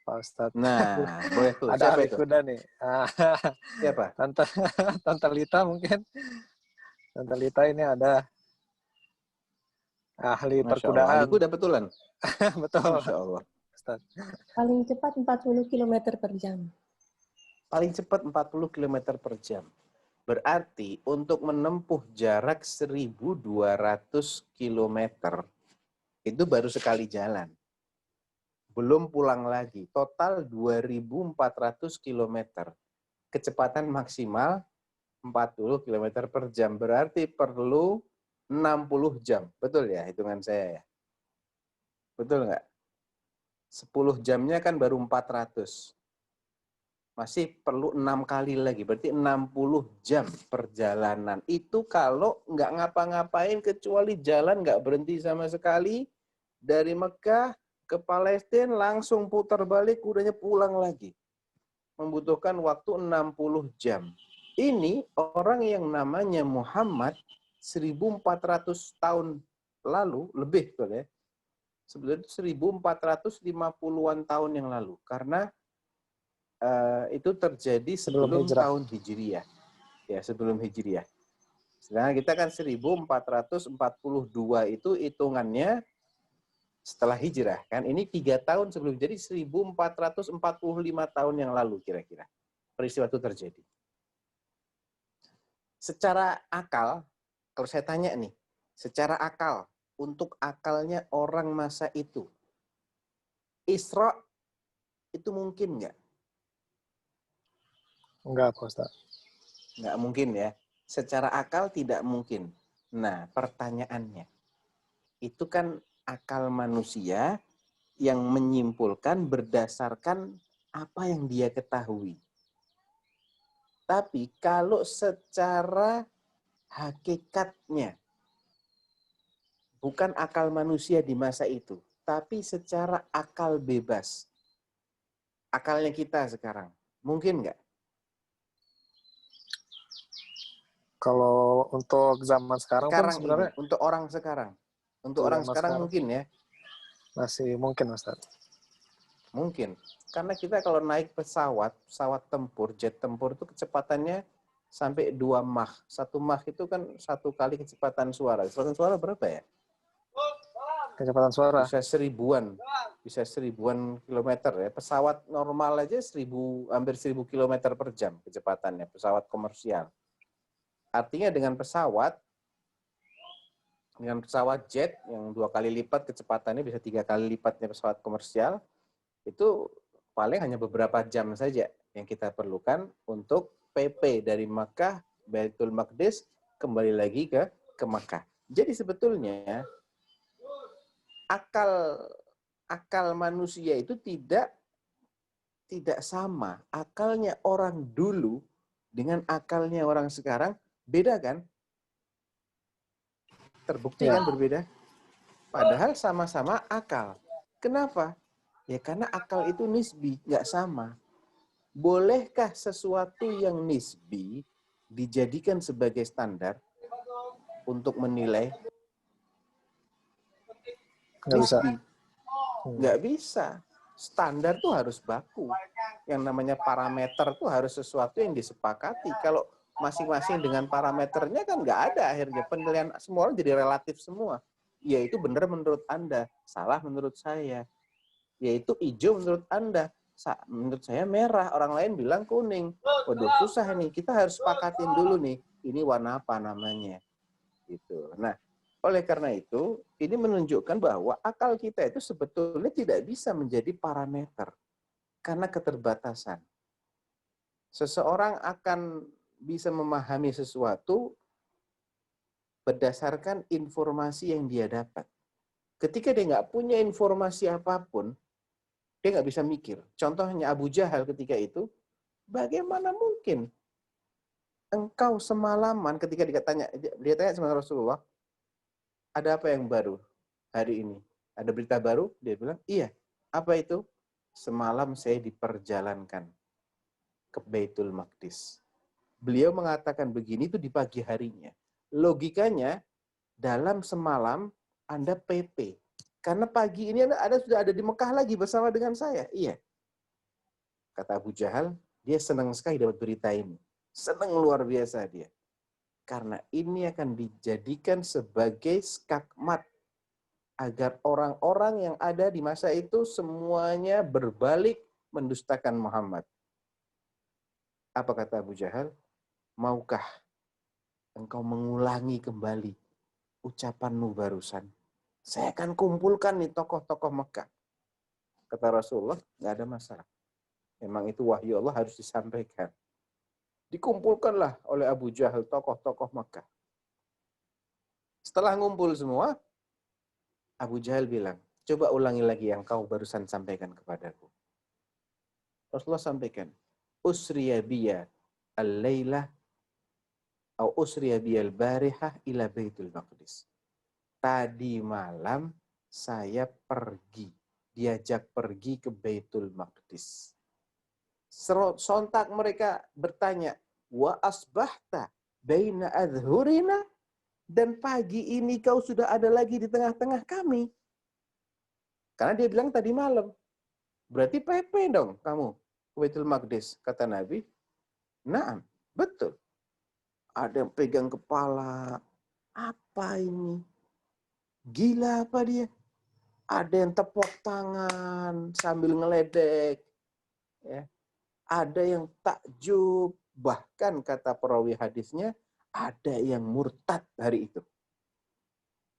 [SPEAKER 1] Pak Ustadz.
[SPEAKER 3] Nah, boleh tuh.
[SPEAKER 1] Ada
[SPEAKER 3] Siapa
[SPEAKER 1] ahli
[SPEAKER 3] itu?
[SPEAKER 1] kuda nih.
[SPEAKER 3] Siapa?
[SPEAKER 1] Tante Lita mungkin. Tante Lita ini ada ahli
[SPEAKER 3] Masya Allah.
[SPEAKER 1] perkudaan.
[SPEAKER 3] Ahli kuda betulan?
[SPEAKER 1] Betul.
[SPEAKER 3] Masya Allah.
[SPEAKER 1] Ustadz.
[SPEAKER 2] Paling cepat 40 km per jam.
[SPEAKER 3] Paling cepat 40 km per jam. Berarti untuk menempuh jarak 1.200 km itu baru sekali jalan. Belum pulang lagi. Total 2.400 km. Kecepatan maksimal 40 km per jam. Berarti perlu 60 jam. Betul ya hitungan saya ya? Betul nggak? 10 jamnya kan baru 400. Masih perlu 6 kali lagi. Berarti 60 jam perjalanan. Itu kalau nggak ngapa-ngapain kecuali jalan, nggak berhenti sama sekali. Dari Mekah ke Palestina langsung putar balik, kudanya pulang lagi. Membutuhkan waktu 60 jam. Ini orang yang namanya Muhammad 1.400 tahun lalu, lebih tuh ya. Sebenarnya 1.450-an tahun yang lalu. Karena itu terjadi sebelum tahun Hijriyah. Ya, sebelum Hijriyah. Sedangkan kita kan 1442 itu hitungannya setelah hijrah. Kan ini 3 tahun sebelum, jadi 1445 tahun yang lalu kira-kira peristiwa itu terjadi. Secara akal, kalau saya tanya nih, secara akal, untuk akalnya orang masa itu, Isra itu mungkin nggak?
[SPEAKER 1] Enggak, Pak Ustadz.
[SPEAKER 3] Nggak mungkin ya. Secara akal tidak mungkin. Nah, pertanyaannya, itu kan akal manusia yang menyimpulkan berdasarkan apa yang dia ketahui. Tapi kalau secara hakikatnya, bukan akal manusia di masa itu, tapi secara akal bebas, akalnya kita sekarang, mungkin nggak?
[SPEAKER 1] Kalau untuk zaman sekarang pun sebenarnya
[SPEAKER 3] ini, untuk orang sekarang. Untuk orang sekarang mungkin ya.
[SPEAKER 1] Masih mungkin, Ustaz.
[SPEAKER 3] Mungkin. Karena kita kalau naik pesawat tempur, jet tempur itu kecepatannya sampai 2 Mach. 1 Mach itu kan 1 kali kecepatan suara. Kecepatan suara berapa ya?
[SPEAKER 1] Kecepatan suara.
[SPEAKER 3] Bisa seribuan kilometer ya. Pesawat normal aja hampir 1000 kilometer per jam kecepatannya, pesawat komersial. Artinya dengan pesawat jet yang 2 kali lipat kecepatannya, bisa 3 kali lipatnya pesawat komersial, itu paling hanya beberapa jam saja yang kita perlukan untuk PP dari Makkah, Baitul Maqdis, kembali lagi ke Makkah. Jadi sebetulnya akal manusia itu tidak sama. Akalnya orang dulu dengan akalnya orang sekarang beda kan? Terbukti kan berbeda? Padahal sama-sama akal. Kenapa? Ya karena akal itu nisbi, nggak sama. Bolehkah sesuatu yang nisbi dijadikan sebagai standar untuk menilai?
[SPEAKER 1] Nggak bisa.
[SPEAKER 3] Nisbi. Nggak bisa. Standar tuh harus baku. Yang namanya parameter tuh harus sesuatu yang disepakati. Kalau masing-masing dengan parameternya kan nggak ada akhirnya. Penilaian semua orang jadi relatif semua. Ya itu benar menurut Anda, salah menurut saya. Yaitu hijau menurut Anda, menurut saya merah. Orang lain bilang kuning. Waduh, susah nih. Kita harus sepakatin dulu nih. Ini warna apa namanya. Gitu. Nah, oleh karena itu, ini menunjukkan bahwa akal kita itu sebetulnya tidak bisa menjadi parameter. Karena keterbatasan. Seseorang akan bisa memahami sesuatu berdasarkan informasi yang dia dapat. Ketika dia nggak punya informasi apapun, dia nggak bisa mikir. Contohnya Abu Jahal ketika itu, bagaimana mungkin engkau semalaman ketika dia tanya sama Rasulullah, ada apa yang baru hari ini? Ada berita baru? Dia bilang, iya. Apa itu? Semalam saya diperjalankan ke Baitul Maqdis. Beliau mengatakan begini itu di pagi harinya. Logikanya, dalam semalam Anda PP. Karena pagi ini Anda sudah ada di Mekah lagi bersama dengan saya. Iya. Kata Abu Jahal, dia senang sekali dapat berita ini. Senang luar biasa dia. Karena ini akan dijadikan sebagai skakmat agar orang-orang yang ada di masa itu semuanya berbalik mendustakan Muhammad. Apa kata Abu Jahal? Maukah engkau mengulangi kembali ucapanmu barusan? Saya akan kumpulkan nih tokoh-tokoh Mekah. Kata Rasulullah, nggak ada masalah. Memang itu wahyu Allah harus disampaikan. Dikumpulkanlah oleh Abu Jahal tokoh-tokoh Mekah. Setelah ngumpul semua, Abu Jahal bilang, coba ulangi lagi yang kau barusan sampaikan kepadaku. Rasulullah sampaikan, Usriya biya al-laylah atau usriya biya al-barihah ila Baitul Maqdis. Tadi malam saya diajak pergi ke Baitul Maqdis. Sontak mereka bertanya, wa asbahta baina adhurina, dan pagi ini kau sudah ada lagi di tengah-tengah kami. Karena dia bilang tadi malam. Berarti PP dong kamu ke Baitul Maqdis, kata Nabi. Naam, betul. Ada yang pegang kepala. Apa ini? Gila apa dia? Ada yang tepuk tangan sambil ngeledek. Ya. Ada yang takjub. Bahkan kata perawi hadisnya, ada yang murtad hari itu.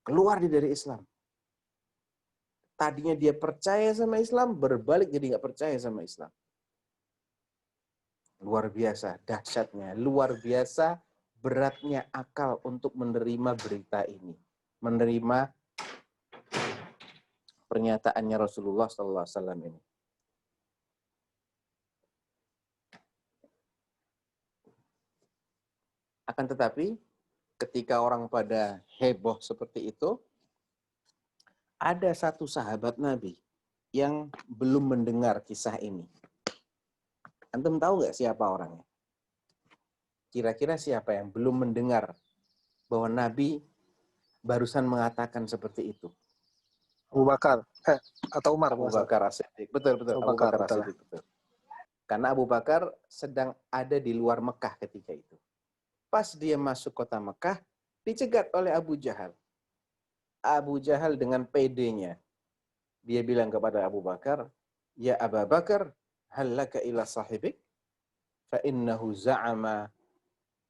[SPEAKER 3] Keluar dari Islam. Tadinya dia percaya sama Islam, berbalik jadi nggak percaya sama Islam. Luar biasa dahsyatnya, luar biasa beratnya akal untuk menerima berita ini. Menerima pernyataannya Rasulullah SAW ini. Akan tetapi, ketika orang pada heboh seperti itu, ada satu sahabat Nabi yang belum mendengar kisah ini. Antum tahu nggak siapa orangnya? Kira-kira siapa yang belum mendengar bahwa Nabi barusan mengatakan seperti itu?
[SPEAKER 1] Abu Bakar atau Umar?
[SPEAKER 3] Abu Bakar As-Siddiq. Betul. Abu Bakar As-Siddiq. Betul. Karena Abu Bakar sedang ada di luar Mekah ketika itu. Pas dia masuk kota Mekah, dicegat oleh Abu Jahal. Abu Jahal dengan pedenya, dia bilang kepada Abu Bakar, "Ya Abu Bakar, hal laka ila sahibik? Fa innahu za'ama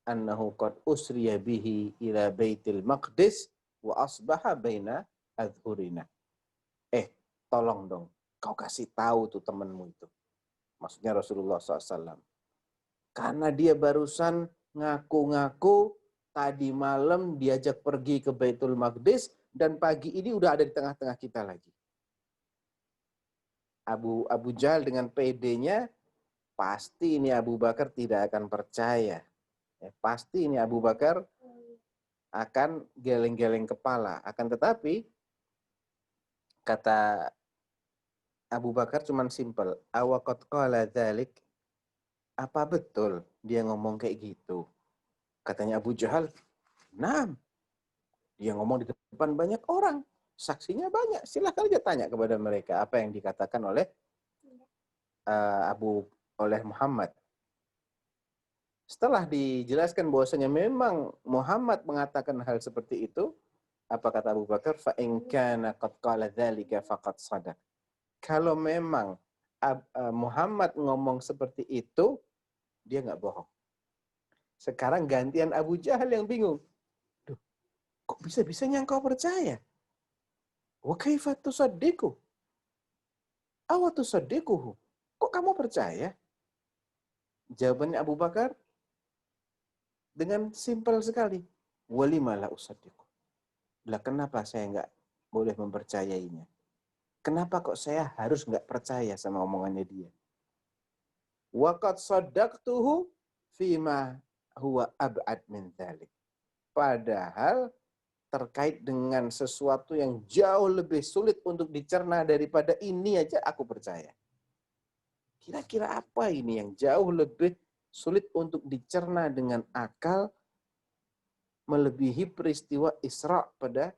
[SPEAKER 3] annahu qad usriya bihi ila Baitil Maqdis wa asbaha baina adhurina." Tolong dong, kau kasih tahu tuh temanmu itu. Maksudnya Rasulullah SAW. Karena dia barusan ngaku-ngaku tadi malam diajak pergi ke Baitul Maqdis dan pagi ini udah ada di tengah-tengah kita lagi. Abu Jahal dengan PD-nya, pasti ini Abu Bakar tidak akan percaya. Pasti ini Abu Bakar akan geleng-geleng kepala. Akan tetapi, kata Abu Bakar cuman simpel, awaqad qala dzalik, apa betul dia ngomong kayak gitu? Katanya Abu Jahal, "Naam." Dia ngomong di depan banyak orang, saksinya banyak. Silahkan aja tanya kepada mereka apa yang dikatakan oleh oleh Muhammad. Setelah dijelaskan bahwasanya memang Muhammad mengatakan hal seperti itu, apa kata Abu Bakar? Fa in kana qad qala dzalika faqad shadaq. Kalau memang Muhammad ngomong seperti itu, dia nggak bohong. Sekarang gantian Abu Jahal yang bingung. Duh, kok bisa-bisanya engkau percaya? Wa kaifa tusaddiqu? Aw tusaddiquhu? Kok kamu percaya? Jawabannya Abu Bakar dengan simpel sekali. Walima la usaddiqu? Lah kenapa saya nggak boleh mempercayainya? Kenapa kok saya harus nggak percaya sama omongannya dia? Waqad saddaqtuhu fima huwa ab'ad min dzalik. Padahal terkait dengan sesuatu yang jauh lebih sulit untuk dicerna daripada ini aja aku percaya. Kira-kira apa ini yang jauh lebih sulit untuk dicerna dengan akal melebihi peristiwa Isra pada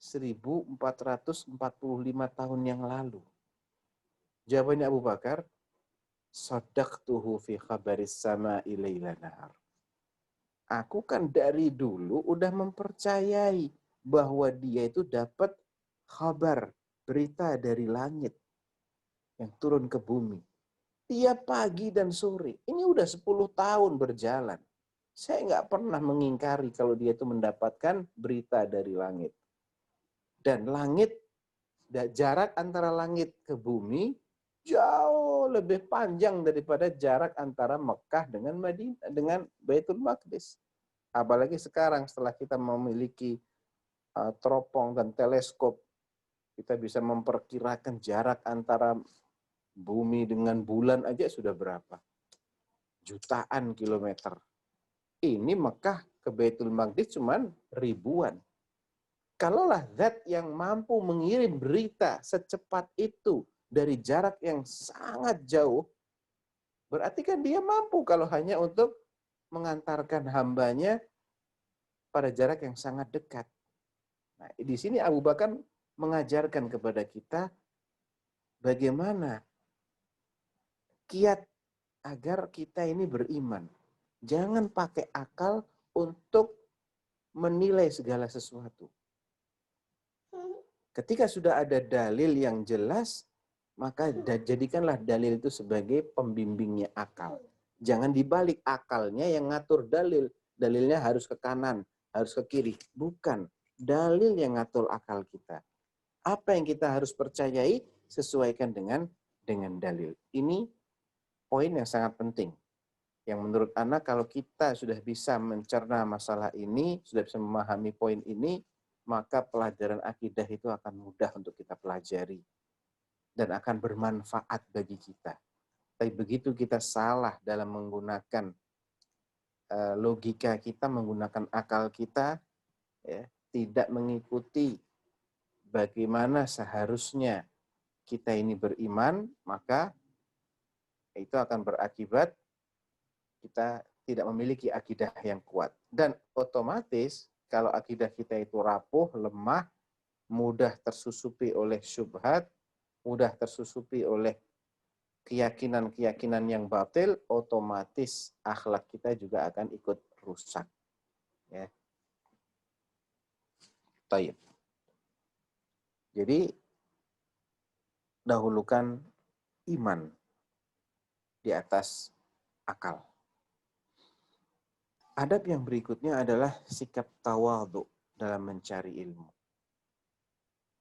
[SPEAKER 3] 1445 tahun yang lalu? Jawabannya Abu Bakar, sadaqtuhu fi khabaris sama'i laila nahar. Aku kan dari dulu udah mempercayai bahwa dia itu dapat kabar, berita dari langit yang turun ke bumi. Tiap pagi dan sore. Ini udah 10 tahun berjalan. Saya nggak pernah mengingkari kalau dia itu mendapatkan berita dari langit. Dan langit, jarak antara langit ke bumi jauh lebih panjang daripada jarak antara Mekah dengan Madinah, dengan Baitul Maqdis. Apalagi sekarang setelah kita memiliki teropong dan teleskop, kita bisa memperkirakan jarak antara bumi dengan bulan aja sudah berapa? Jutaan kilometer. Ini Mekah ke Baitul Maqdis cuman ribuan. Kalaulah zat yang mampu mengirim berita secepat itu dari jarak yang sangat jauh, berarti kan dia mampu kalau hanya untuk mengantarkan hambanya pada jarak yang sangat dekat. Nah, di sini Abu Bakar mengajarkan kepada kita bagaimana kiat agar kita ini beriman. Jangan pakai akal untuk menilai segala sesuatu. Ketika sudah ada dalil yang jelas, maka jadikanlah dalil itu sebagai pembimbingnya akal. Jangan dibalik akalnya yang ngatur dalil. Dalilnya harus ke kanan, harus ke kiri. Bukan. Dalil yang ngatur akal kita. Apa yang kita harus percayai, sesuaikan dengan dalil. Ini poin yang sangat penting. Yang menurut Ana, kalau kita sudah bisa mencerna masalah ini, sudah bisa memahami poin ini, maka pelajaran akidah itu akan mudah untuk kita pelajari. Dan akan bermanfaat bagi kita. Tapi begitu kita salah dalam menggunakan logika kita, menggunakan akal kita, ya, tidak mengikuti bagaimana seharusnya kita ini beriman, maka itu akan berakibat kita tidak memiliki akidah yang kuat. Dan otomatis kalau akidah kita itu rapuh, lemah, mudah tersusupi oleh syubhat, mudah tersusupi oleh keyakinan-keyakinan yang batil, otomatis akhlak kita juga akan ikut rusak. Ya. Taib. Jadi dahulukan iman di atas akal. Adab yang berikutnya adalah sikap tawadhu dalam mencari ilmu.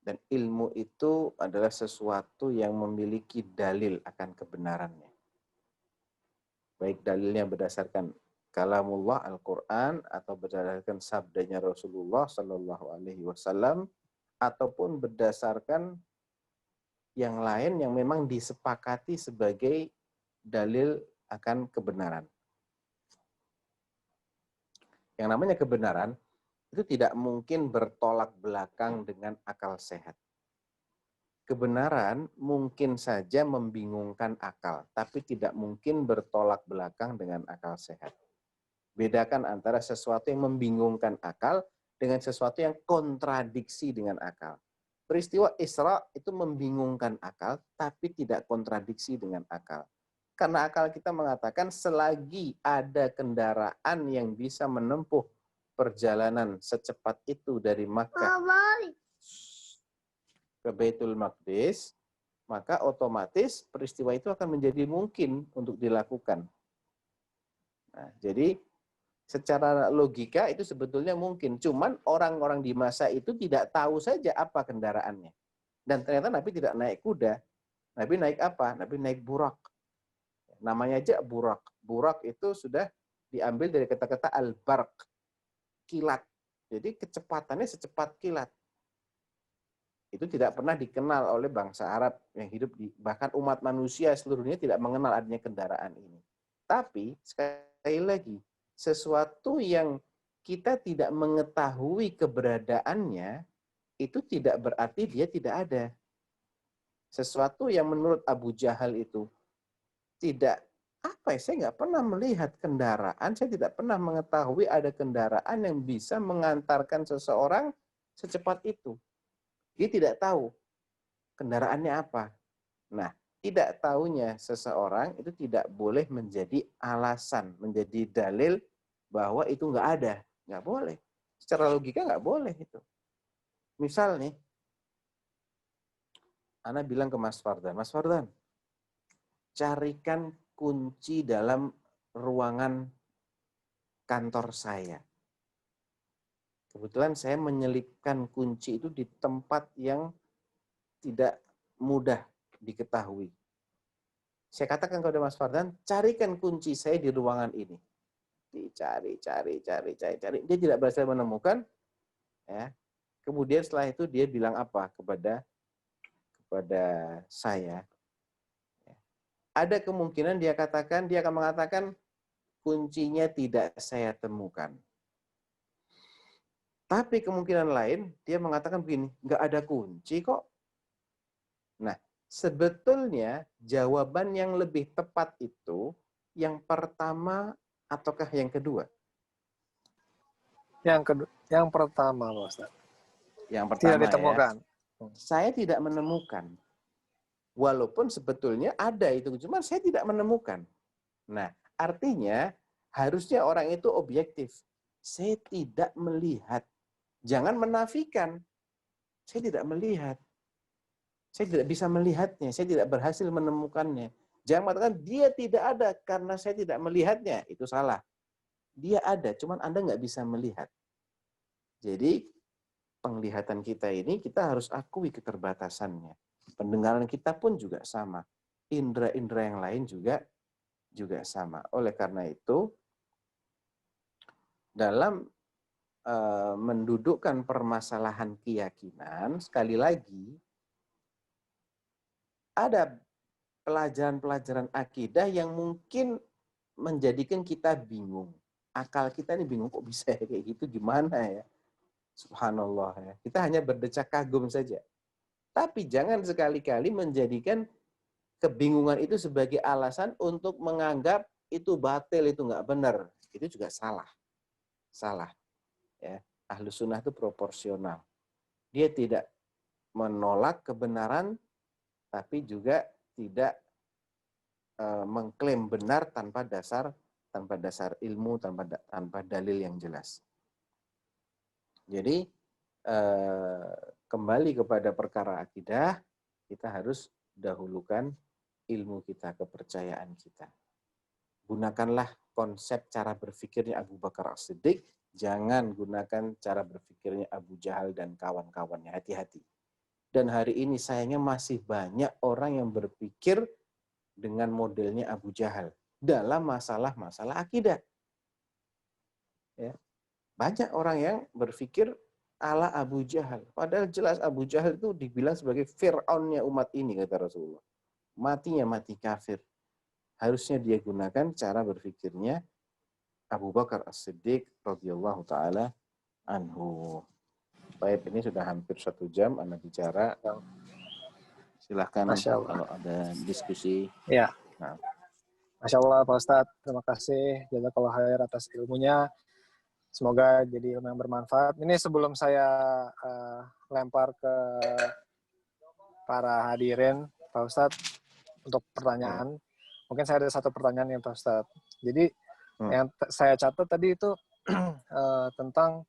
[SPEAKER 3] Dan ilmu itu adalah sesuatu yang memiliki dalil akan kebenarannya. Baik dalilnya berdasarkan kalamullah Al-Quran atau berdasarkan sabdanya Rasulullah Sallallahu Alaihi Wasallam ataupun berdasarkan yang lain yang memang disepakati sebagai dalil akan kebenaran. Yang namanya kebenaran itu tidak mungkin bertolak belakang dengan akal sehat. Kebenaran mungkin saja membingungkan akal, tapi tidak mungkin bertolak belakang dengan akal sehat. Bedakan antara sesuatu yang membingungkan akal dengan sesuatu yang kontradiksi dengan akal. Peristiwa Isra itu membingungkan akal, tapi tidak kontradiksi dengan akal. Karena akal kita mengatakan selagi ada kendaraan yang bisa menempuh perjalanan secepat itu dari Makkah ke Baitul Maqdis, maka otomatis peristiwa itu akan menjadi mungkin untuk dilakukan. Nah, jadi secara logika itu sebetulnya mungkin. Cuman orang-orang di masa itu tidak tahu saja apa kendaraannya. Dan ternyata Nabi tidak naik kuda. Nabi naik apa? Nabi naik burak. Namanya aja burak. Burak itu sudah diambil dari kata-kata al-barq, kilat. Jadi kecepatannya secepat kilat. Itu tidak pernah dikenal oleh bangsa Arab yang hidup di, bahkan umat manusia seluruhnya tidak mengenal adanya kendaraan ini. Tapi sekali lagi, sesuatu yang kita tidak mengetahui keberadaannya itu tidak berarti dia tidak ada. Sesuatu yang menurut Abu Jahal itu tidak saya nggak pernah melihat kendaraan, saya tidak pernah mengetahui ada kendaraan yang bisa mengantarkan seseorang secepat itu. Dia tidak tahu kendaraannya apa. Nah, tidak tahunya seseorang itu tidak boleh menjadi alasan, menjadi dalil bahwa itu nggak ada. Nggak boleh. Secara logika nggak boleh itu. Misal nih, Ana bilang ke Mas Fardan, Mas Fardan, carikan kunci dalam ruangan kantor saya. Kebetulan saya menyelipkan kunci itu di tempat yang tidak mudah diketahui. Saya katakan kepada Mas Fardan, carikan kunci saya di ruangan ini. Dicari. Dia tidak berhasil menemukan. Ya. Kemudian setelah itu dia bilang apa kepada saya? Ada kemungkinan dia akan mengatakan kuncinya tidak saya temukan. Tapi kemungkinan lain dia mengatakan begini, nggak ada kunci kok. Nah, sebetulnya jawaban yang lebih tepat itu yang pertama ataukah yang kedua?
[SPEAKER 1] Yang pertama, Ustaz.
[SPEAKER 3] Yang pertama
[SPEAKER 1] tidak ditemukan.
[SPEAKER 3] Ya. Saya tidak menemukan. Walaupun sebetulnya ada itu, cuma saya tidak menemukan. Nah, artinya harusnya orang itu objektif. Saya tidak melihat. Jangan menafikan. Saya tidak melihat. Saya tidak bisa melihatnya. Saya tidak berhasil menemukannya. Jangan mengatakan dia tidak ada karena saya tidak melihatnya. Itu salah. Dia ada, cuman Anda nggak bisa melihat. Jadi penglihatan kita ini kita harus akui keterbatasannya. Pendengaran kita pun juga sama. Indra-indra yang lain juga sama. Oleh karena itu, dalam mendudukkan permasalahan keyakinan, sekali lagi, ada pelajaran-pelajaran akidah yang mungkin menjadikan kita bingung. Akal kita ini bingung, kok bisa kayak gitu, gimana ya? Subhanallah ya. Kita hanya berdecak kagum saja. Tapi jangan sekali-kali menjadikan kebingungan itu sebagai alasan untuk menganggap itu batil, itu nggak benar. Itu juga salah. Salah. Ya. Ahlus sunnah itu proporsional. Dia tidak menolak kebenaran, tapi juga tidak mengklaim benar tanpa dasar tanpa dasar ilmu, tanpa dalil yang jelas. Jadi kembali kepada perkara akidah, kita harus dahulukan ilmu kita, kepercayaan kita. Gunakanlah konsep cara berpikirnya Abu Bakar As-Siddiq, jangan gunakan cara berpikirnya Abu Jahal dan kawan-kawannya. Hati-hati. Dan hari ini sayangnya masih banyak orang yang berpikir dengan modelnya Abu Jahal dalam masalah-masalah akidah. Ya. Banyak orang yang berpikir ala Abu Jahal. Padahal jelas Abu Jahal itu dibilang sebagai Fir'aunnya umat ini, kata Rasulullah. Matinya mati kafir. Harusnya dia gunakan cara berpikirnya Abu Bakar As-Siddiq radhiyallahu taala anhu. Baik, ini sudah hampir 1 jam Anda bicara. Silahkan
[SPEAKER 1] Masya Allah.
[SPEAKER 3] kalau ada diskusi.
[SPEAKER 1] Ya.
[SPEAKER 3] Nah.
[SPEAKER 1] Masya Allah Pak Ustadz, terima kasih jazakallahu khair atas ilmunya. Semoga jadi ilmu yang bermanfaat. Ini sebelum saya lempar ke para hadirin, Pak Ustadz, untuk pertanyaan. Mungkin saya ada 1 pertanyaan yang Pak Ustadz. Jadi yang saya catat tadi itu tentang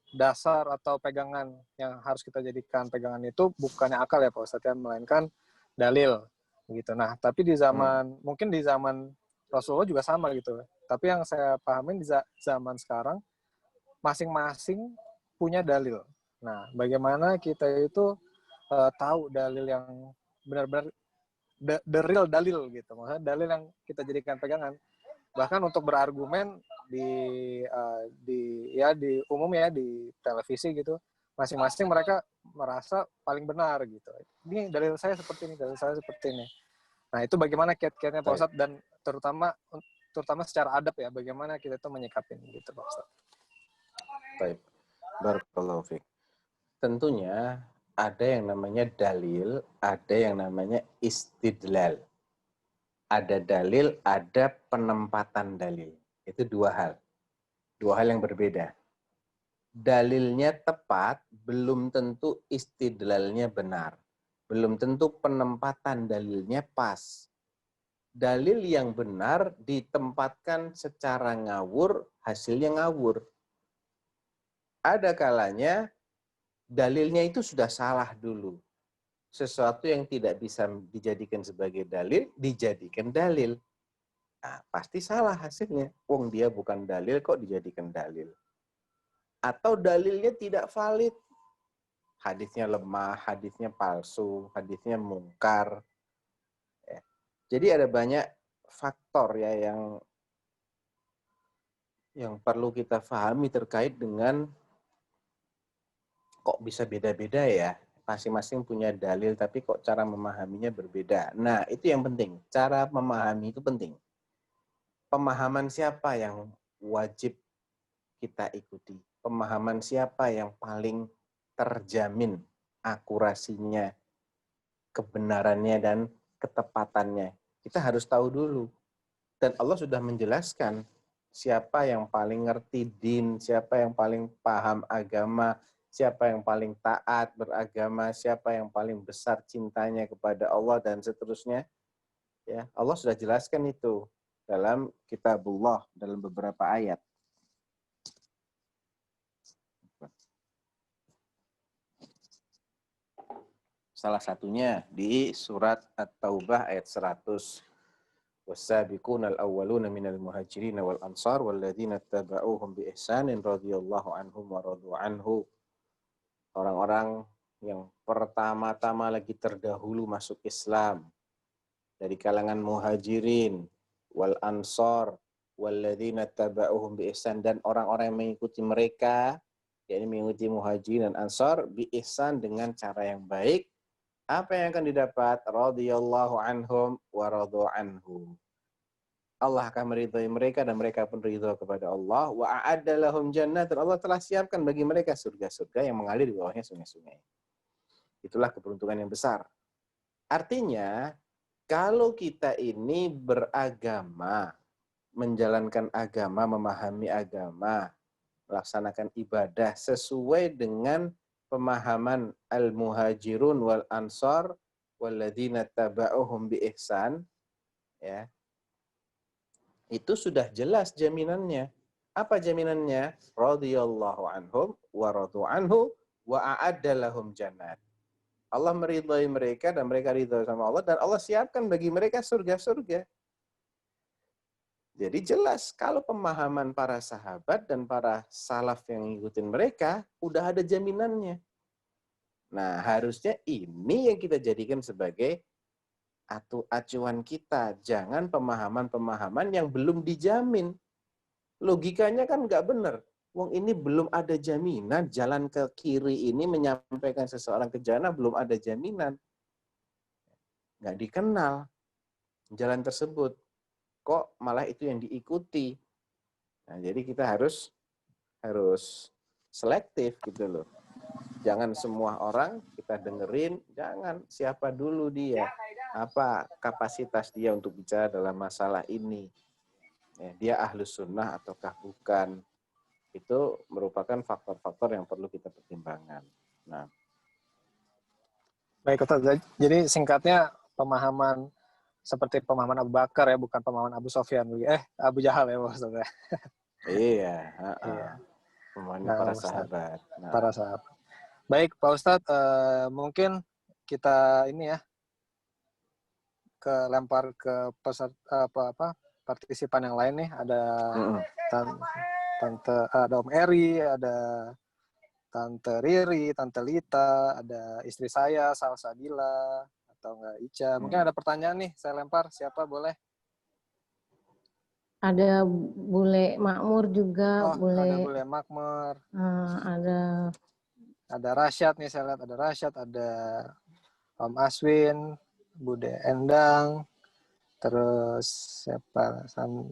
[SPEAKER 1] dasar atau pegangan yang harus kita jadikan pegangan itu bukannya akal ya Pak Ustadz, ya, melainkan dalil gitu. Nah, tapi di zaman mungkin di zaman Rasulullah juga sama gitu. Tapi yang saya pahamin di zaman sekarang masing-masing punya dalil. Nah, bagaimana kita itu tahu dalil yang benar-benar the real dalil gitu, maksudnya dalil yang kita jadikan pegangan. Bahkan untuk berargumen di umum ya di televisi gitu, masing-masing mereka merasa paling benar gitu. Ini dalil saya seperti ini, dalil saya seperti ini. Nah, itu bagaimana kiat-kiatnya Pak Ustadz, dan terutama secara adab ya, bagaimana kita itu menyikapin gitu Pak Ustadz.
[SPEAKER 3] Baik. Barakallahu fiik. Tentunya ada yang namanya dalil, ada yang namanya istidlal. Ada dalil, ada penempatan dalil. Itu 2 hal. 2 hal yang berbeda. Dalilnya tepat, belum tentu istidlalnya benar. Belum tentu penempatan dalilnya pas. Dalil yang benar ditempatkan secara ngawur, hasilnya ngawur. Ada kalanya dalilnya itu sudah salah dulu. Sesuatu yang tidak bisa dijadikan sebagai dalil, dijadikan dalil. Nah, pasti salah hasilnya. Wong dia bukan dalil kok dijadikan dalil. Atau dalilnya tidak valid. Hadisnya lemah, hadisnya palsu, hadisnya mungkar. Ya. Jadi ada banyak faktor ya yang perlu kita pahami terkait dengan kok bisa beda-beda ya. Masing-masing punya dalil, tapi kok cara memahaminya berbeda. Nah, itu yang penting. Cara memahami itu penting. Pemahaman siapa yang wajib kita ikuti? Pemahaman siapa yang paling terjamin akurasinya, kebenarannya, dan ketepatannya? Kita harus tahu dulu. Dan Allah sudah menjelaskan siapa yang paling ngerti din, siapa yang paling paham agama, siapa yang paling taat beragama, siapa yang paling besar cintanya kepada Allah, dan seterusnya. Ya, Allah sudah jelaskan itu dalam kitabullah, dalam beberapa ayat. Salah satunya di surat At-Taubah ayat 100. وَالسَّابِقُونَ الْأَوَّلُونَ مِنَ الْمُهَاجِرِينَ وَالْأَنصَارِ وَالَّذِينَ اتَّبَعُوهُمْ بِإِحْسَانٍ رَضِيَ اللَّهُ عَنْهُمْ وَرَضُوا عَنْهُ. Orang-orang yang pertama-tama lagi terdahulu masuk Islam dari kalangan muhajirin wal ansar walladzina tabauhum bi ihsan, dan orang-orang yang mengikuti mereka, yakni mengikuti muhajirin dan ansar bi ihsan, dengan cara yang baik. Apa yang akan didapat? Radhiyallahu anhum wa radu anhu. Allah akan meridhai mereka dan mereka pun ridha kepada Allah. Wa a'adda lahum jannat, dan Allah telah siapkan bagi mereka surga-surga yang mengalir di bawahnya sungai-sungai. Itulah keberuntungan yang besar. Artinya, kalau kita ini beragama, menjalankan agama, memahami agama, melaksanakan ibadah sesuai dengan pemahaman al-muhajirun wal ansar walladzina taba'uhum bi ihsan, ya. itu sudah jelas jaminannya. Apa jaminannya? Radhiyallahu anhum wa radu anhu wa a'adda lahum jannat. Allah meridhai mereka dan mereka ridha sama Allah, dan Allah siapkan bagi mereka surga-surga. Jadi jelas kalau pemahaman para sahabat dan para salaf yang ngikutin mereka udah ada jaminannya. Nah, harusnya ini yang kita jadikan sebagai acuan kita. Jangan pemahaman-pemahaman yang belum dijamin. Logikanya kan nggak benar. Wong ini belum ada jaminan, jalan ke kiri ini menyampaikan seseorang ke jannah belum ada jaminan. Nggak dikenal jalan tersebut. Kok malah itu yang diikuti. Nah, jadi kita harus selektif gitu loh. Jangan semua orang kita dengerin, jangan siapa dulu dia. Apa kapasitas dia untuk bicara dalam masalah ini. Dia ahlus sunnah ataukah bukan. Itu merupakan faktor-faktor yang perlu kita pertimbangkan. Nah,
[SPEAKER 1] Baik Ustaz, jadi singkatnya pemahaman seperti pemahaman Abu Bakar ya, bukan pemahaman Abu Sofyan. Abu Jahal ya Ustaz ya.
[SPEAKER 3] Iya,
[SPEAKER 1] Iya.
[SPEAKER 3] pemahaman
[SPEAKER 1] Nah,
[SPEAKER 3] para
[SPEAKER 1] Ustaz,
[SPEAKER 3] sahabat. Nah,
[SPEAKER 1] para sahabat. Baik Pak Ustadz, mungkin kita ini ya lempar ke peserta partisipan yang lain nih. Ada Tante, ada Om Eri, ada Tante Riri, Tante Lita, ada istri saya Salsabila atau enggak Ica. Mungkin ada pertanyaan nih, saya lempar. Siapa boleh?
[SPEAKER 2] Ada Bule Makmur juga,
[SPEAKER 1] Ada Bule Makmur. Ada Rasyad nih, saya lihat ada Rasyad, ada Om Aswin, Bude Endang, terus siapa?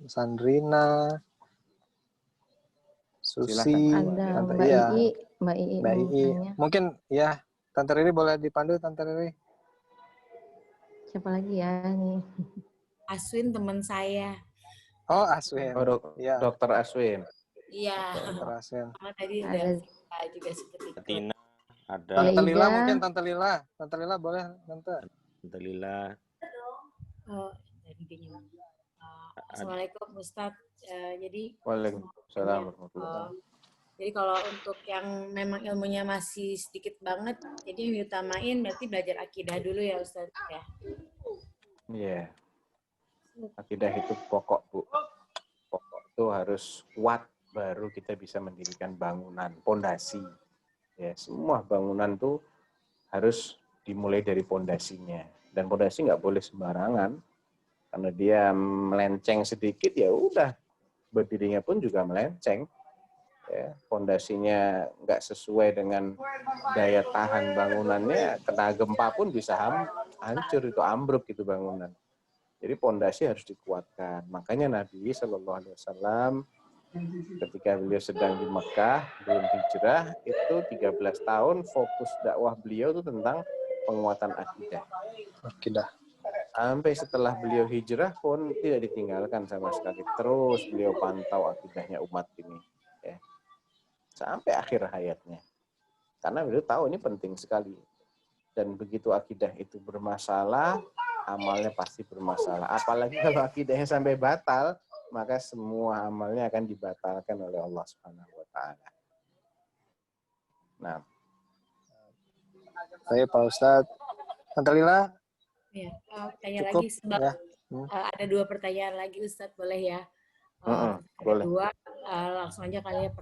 [SPEAKER 1] Sandrina, Susi,
[SPEAKER 2] ada
[SPEAKER 1] Tante,
[SPEAKER 2] Mbak
[SPEAKER 1] iya.
[SPEAKER 2] Ii, Mbak Ii.
[SPEAKER 1] Mungkin ya, Tante Riri boleh dipandu, Tante Riri.
[SPEAKER 2] Siapa lagi ya nih?
[SPEAKER 4] Aswin teman saya.
[SPEAKER 1] Oh, Aswin.
[SPEAKER 3] Ya. Dokter Aswin.
[SPEAKER 4] Iya.
[SPEAKER 1] Dokter Aswin.
[SPEAKER 4] Tadi ada juga seperti itu.
[SPEAKER 5] Tina, ada
[SPEAKER 1] Tante Lila mungkin, Tante Lila. Tante Lila boleh, Tante.
[SPEAKER 5] Tante Lila.
[SPEAKER 4] Tadi dia Assalamualaikum Ustadz. Jadi
[SPEAKER 3] Waalaikumsalam.
[SPEAKER 4] Jadi kalau untuk yang memang ilmunya masih sedikit banget, jadi yang diutamain berarti belajar akidah dulu ya Ustadz ya.
[SPEAKER 3] Iya. Akidah itu pokok, Bu. Pokok itu harus kuat baru kita bisa mendirikan bangunan, pondasi. Ya, semua bangunan tuh harus dimulai dari pondasinya. Dan pondasi nggak boleh sembarangan. Karena dia melenceng sedikit ya udah, berdirinya pun juga melenceng. Ya, pondasinya nggak sesuai dengan daya tahan bangunannya, kena gempa pun bisa hancur, itu ambruk itu bangunan. Jadi pondasi harus dikuatkan. Makanya Nabi Shallallahu Alaihi Wasallam ketika beliau sedang di Mekah belum hijrah itu 13 tahun fokus dakwah beliau itu tentang penguatan akidah. Sampai setelah beliau hijrah pun tidak ditinggalkan sama sekali. Terus beliau pantau akidahnya umat ini. Ya. Sampai akhir hayatnya. Karena beliau tahu ini penting sekali. Dan begitu akidah itu bermasalah, amalnya pasti bermasalah. Apalagi kalau akidahnya sampai batal, maka semua amalnya akan dibatalkan oleh Allah Subhanahu wa taala. Nah,
[SPEAKER 1] saya Pak Ustadz. Tante Lila?
[SPEAKER 4] Ya, tanya lagi sebab ya. Ada 2 pertanyaan lagi Ustadz, boleh ya?
[SPEAKER 3] Boleh.
[SPEAKER 4] Kedua, langsung aja kali ya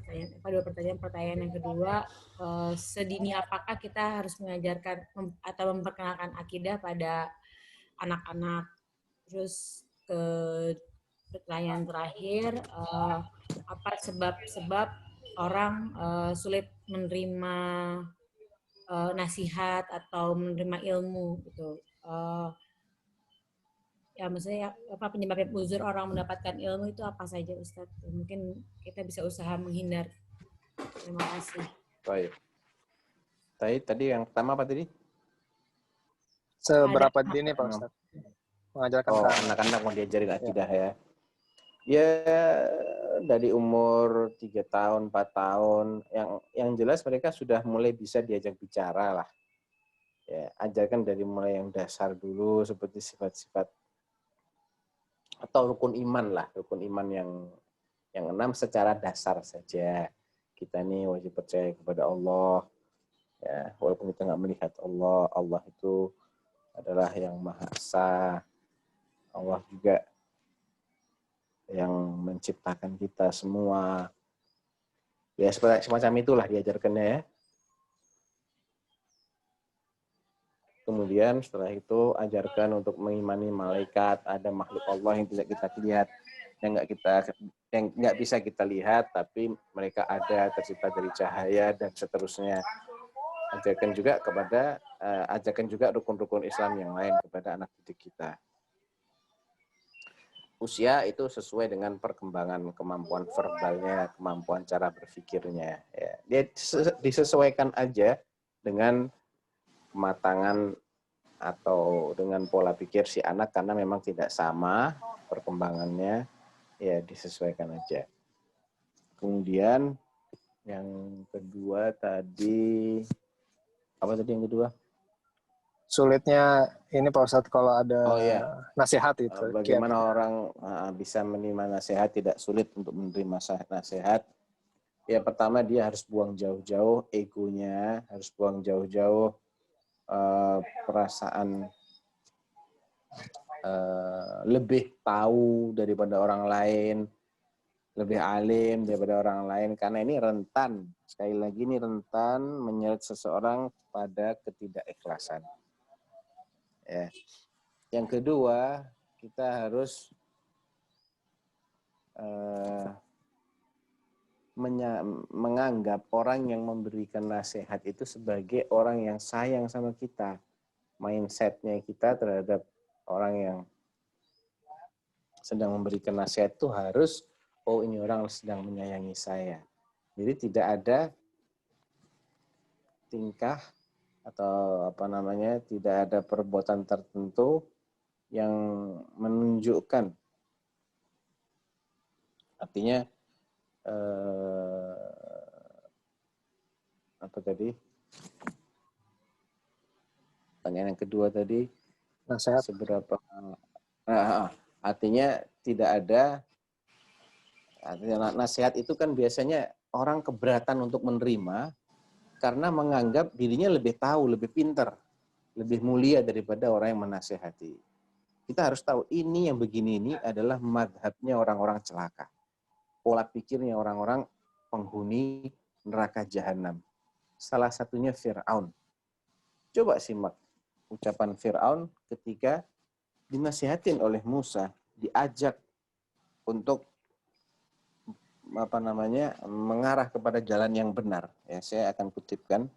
[SPEAKER 4] pertanyaan yang kedua, sedini apakah kita harus mengajarkan atau memperkenalkan akidah pada anak-anak? Terus pertanyaan terakhir, apa sebab-sebab orang sulit menerima nasihat atau menerima ilmu gitu? Ya maksudnya apa penyebab uzur orang mendapatkan ilmu itu apa saja Ustadz? Mungkin kita bisa usaha menghindar. Terima kasih.
[SPEAKER 3] Baik. Tadi yang pertama apa tadi?
[SPEAKER 1] Seberapa dini Pak Ustadz? Mengajarkan
[SPEAKER 3] anak-anak mau diajarin akidah ya. Ya dari umur 3 tahun, 4 tahun, yang jelas mereka sudah mulai bisa diajak bicara lah. Ya, ajarkan dari mulai yang dasar dulu seperti sifat-sifat atau rukun iman lah, rukun iman yang 6 secara dasar saja. Kita nih wajib percaya kepada Allah, ya, walaupun kita nggak melihat Allah. Allah itu adalah yang Maha Esa. Allah juga yang menciptakan kita semua. Ya, semacam itulah diajarkannya ya. Kemudian setelah itu ajarkan untuk mengimani malaikat, ada makhluk Allah yang tidak kita lihat, yang nggak bisa kita lihat, tapi mereka ada, tercipta dari cahaya dan seterusnya. Ajarkan juga rukun-rukun Islam yang lain kepada anak didik kita. Usia itu sesuai dengan perkembangan kemampuan verbalnya, kemampuan cara berpikirnya. Ya. Dia disesuaikan aja dengan kematangan atau dengan pola pikir si anak, karena memang tidak sama perkembangannya, ya disesuaikan aja. Kemudian yang kedua tadi, apa tadi yang kedua?
[SPEAKER 1] Sulitnya ini Pak Ustadz kalau ada nasihat itu.
[SPEAKER 3] Bagaimana orang bisa menerima nasihat, tidak sulit untuk menerima nasihat. Ya pertama dia harus buang jauh-jauh egonya, harus buang jauh-jauh perasaan lebih tahu daripada orang lain, lebih alim daripada orang lain, karena ini rentan, sekali lagi ini rentan menyeret seseorang pada ketidakikhlasan. Ya. Yang kedua, kita harus menganggap orang yang memberikan nasihat itu sebagai orang yang sayang sama kita. Mindsetnya kita terhadap orang yang sedang memberikan nasihat itu harus, oh ini orang sedang menyayangi saya. Jadi tidak ada tingkah atau tidak ada perbuatan tertentu yang menunjukkan, artinya apa tadi? Pertanyaan yang kedua tadi,
[SPEAKER 1] nasihat
[SPEAKER 3] seberapa? Artinya tidak ada. Artinya nasihat itu kan biasanya orang keberatan untuk menerima karena menganggap dirinya lebih tahu, lebih pintar, lebih mulia daripada orang yang menasihati. Kita harus tahu ini yang begini ini adalah madhabnya orang-orang celaka. Pola pikirnya orang-orang penghuni neraka jahanam. Salah satunya Fir'aun. Coba simak ucapan Fir'aun ketika dinasihatin oleh Musa, diajak untuk mengarah kepada jalan yang benar. Ya, saya akan kutipkan.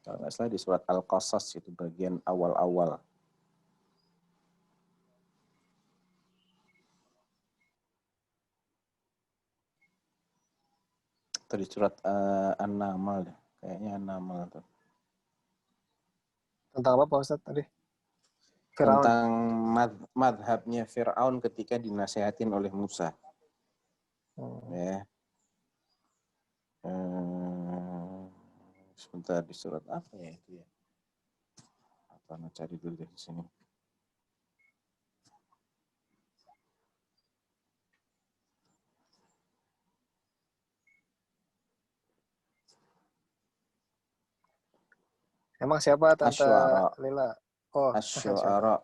[SPEAKER 3] Kalau nggak salah di surat Al-Qasas itu bagian awal-awal. Atau di surat An-Naml, kayaknya An-Naml tuh.
[SPEAKER 1] tentang apa Pak Ustadz tadi? Fir'aun.
[SPEAKER 3] Tentang madhabnya Fir'aun ketika dinasihatin oleh Musa. Ya. Sebentar, di surat apa ya itu ya? Apa cari dulu di sini.
[SPEAKER 1] Emang siapa Tante
[SPEAKER 3] Asy-Syu'ara.
[SPEAKER 1] Lila? Oh,
[SPEAKER 3] Asy-Syu'ara.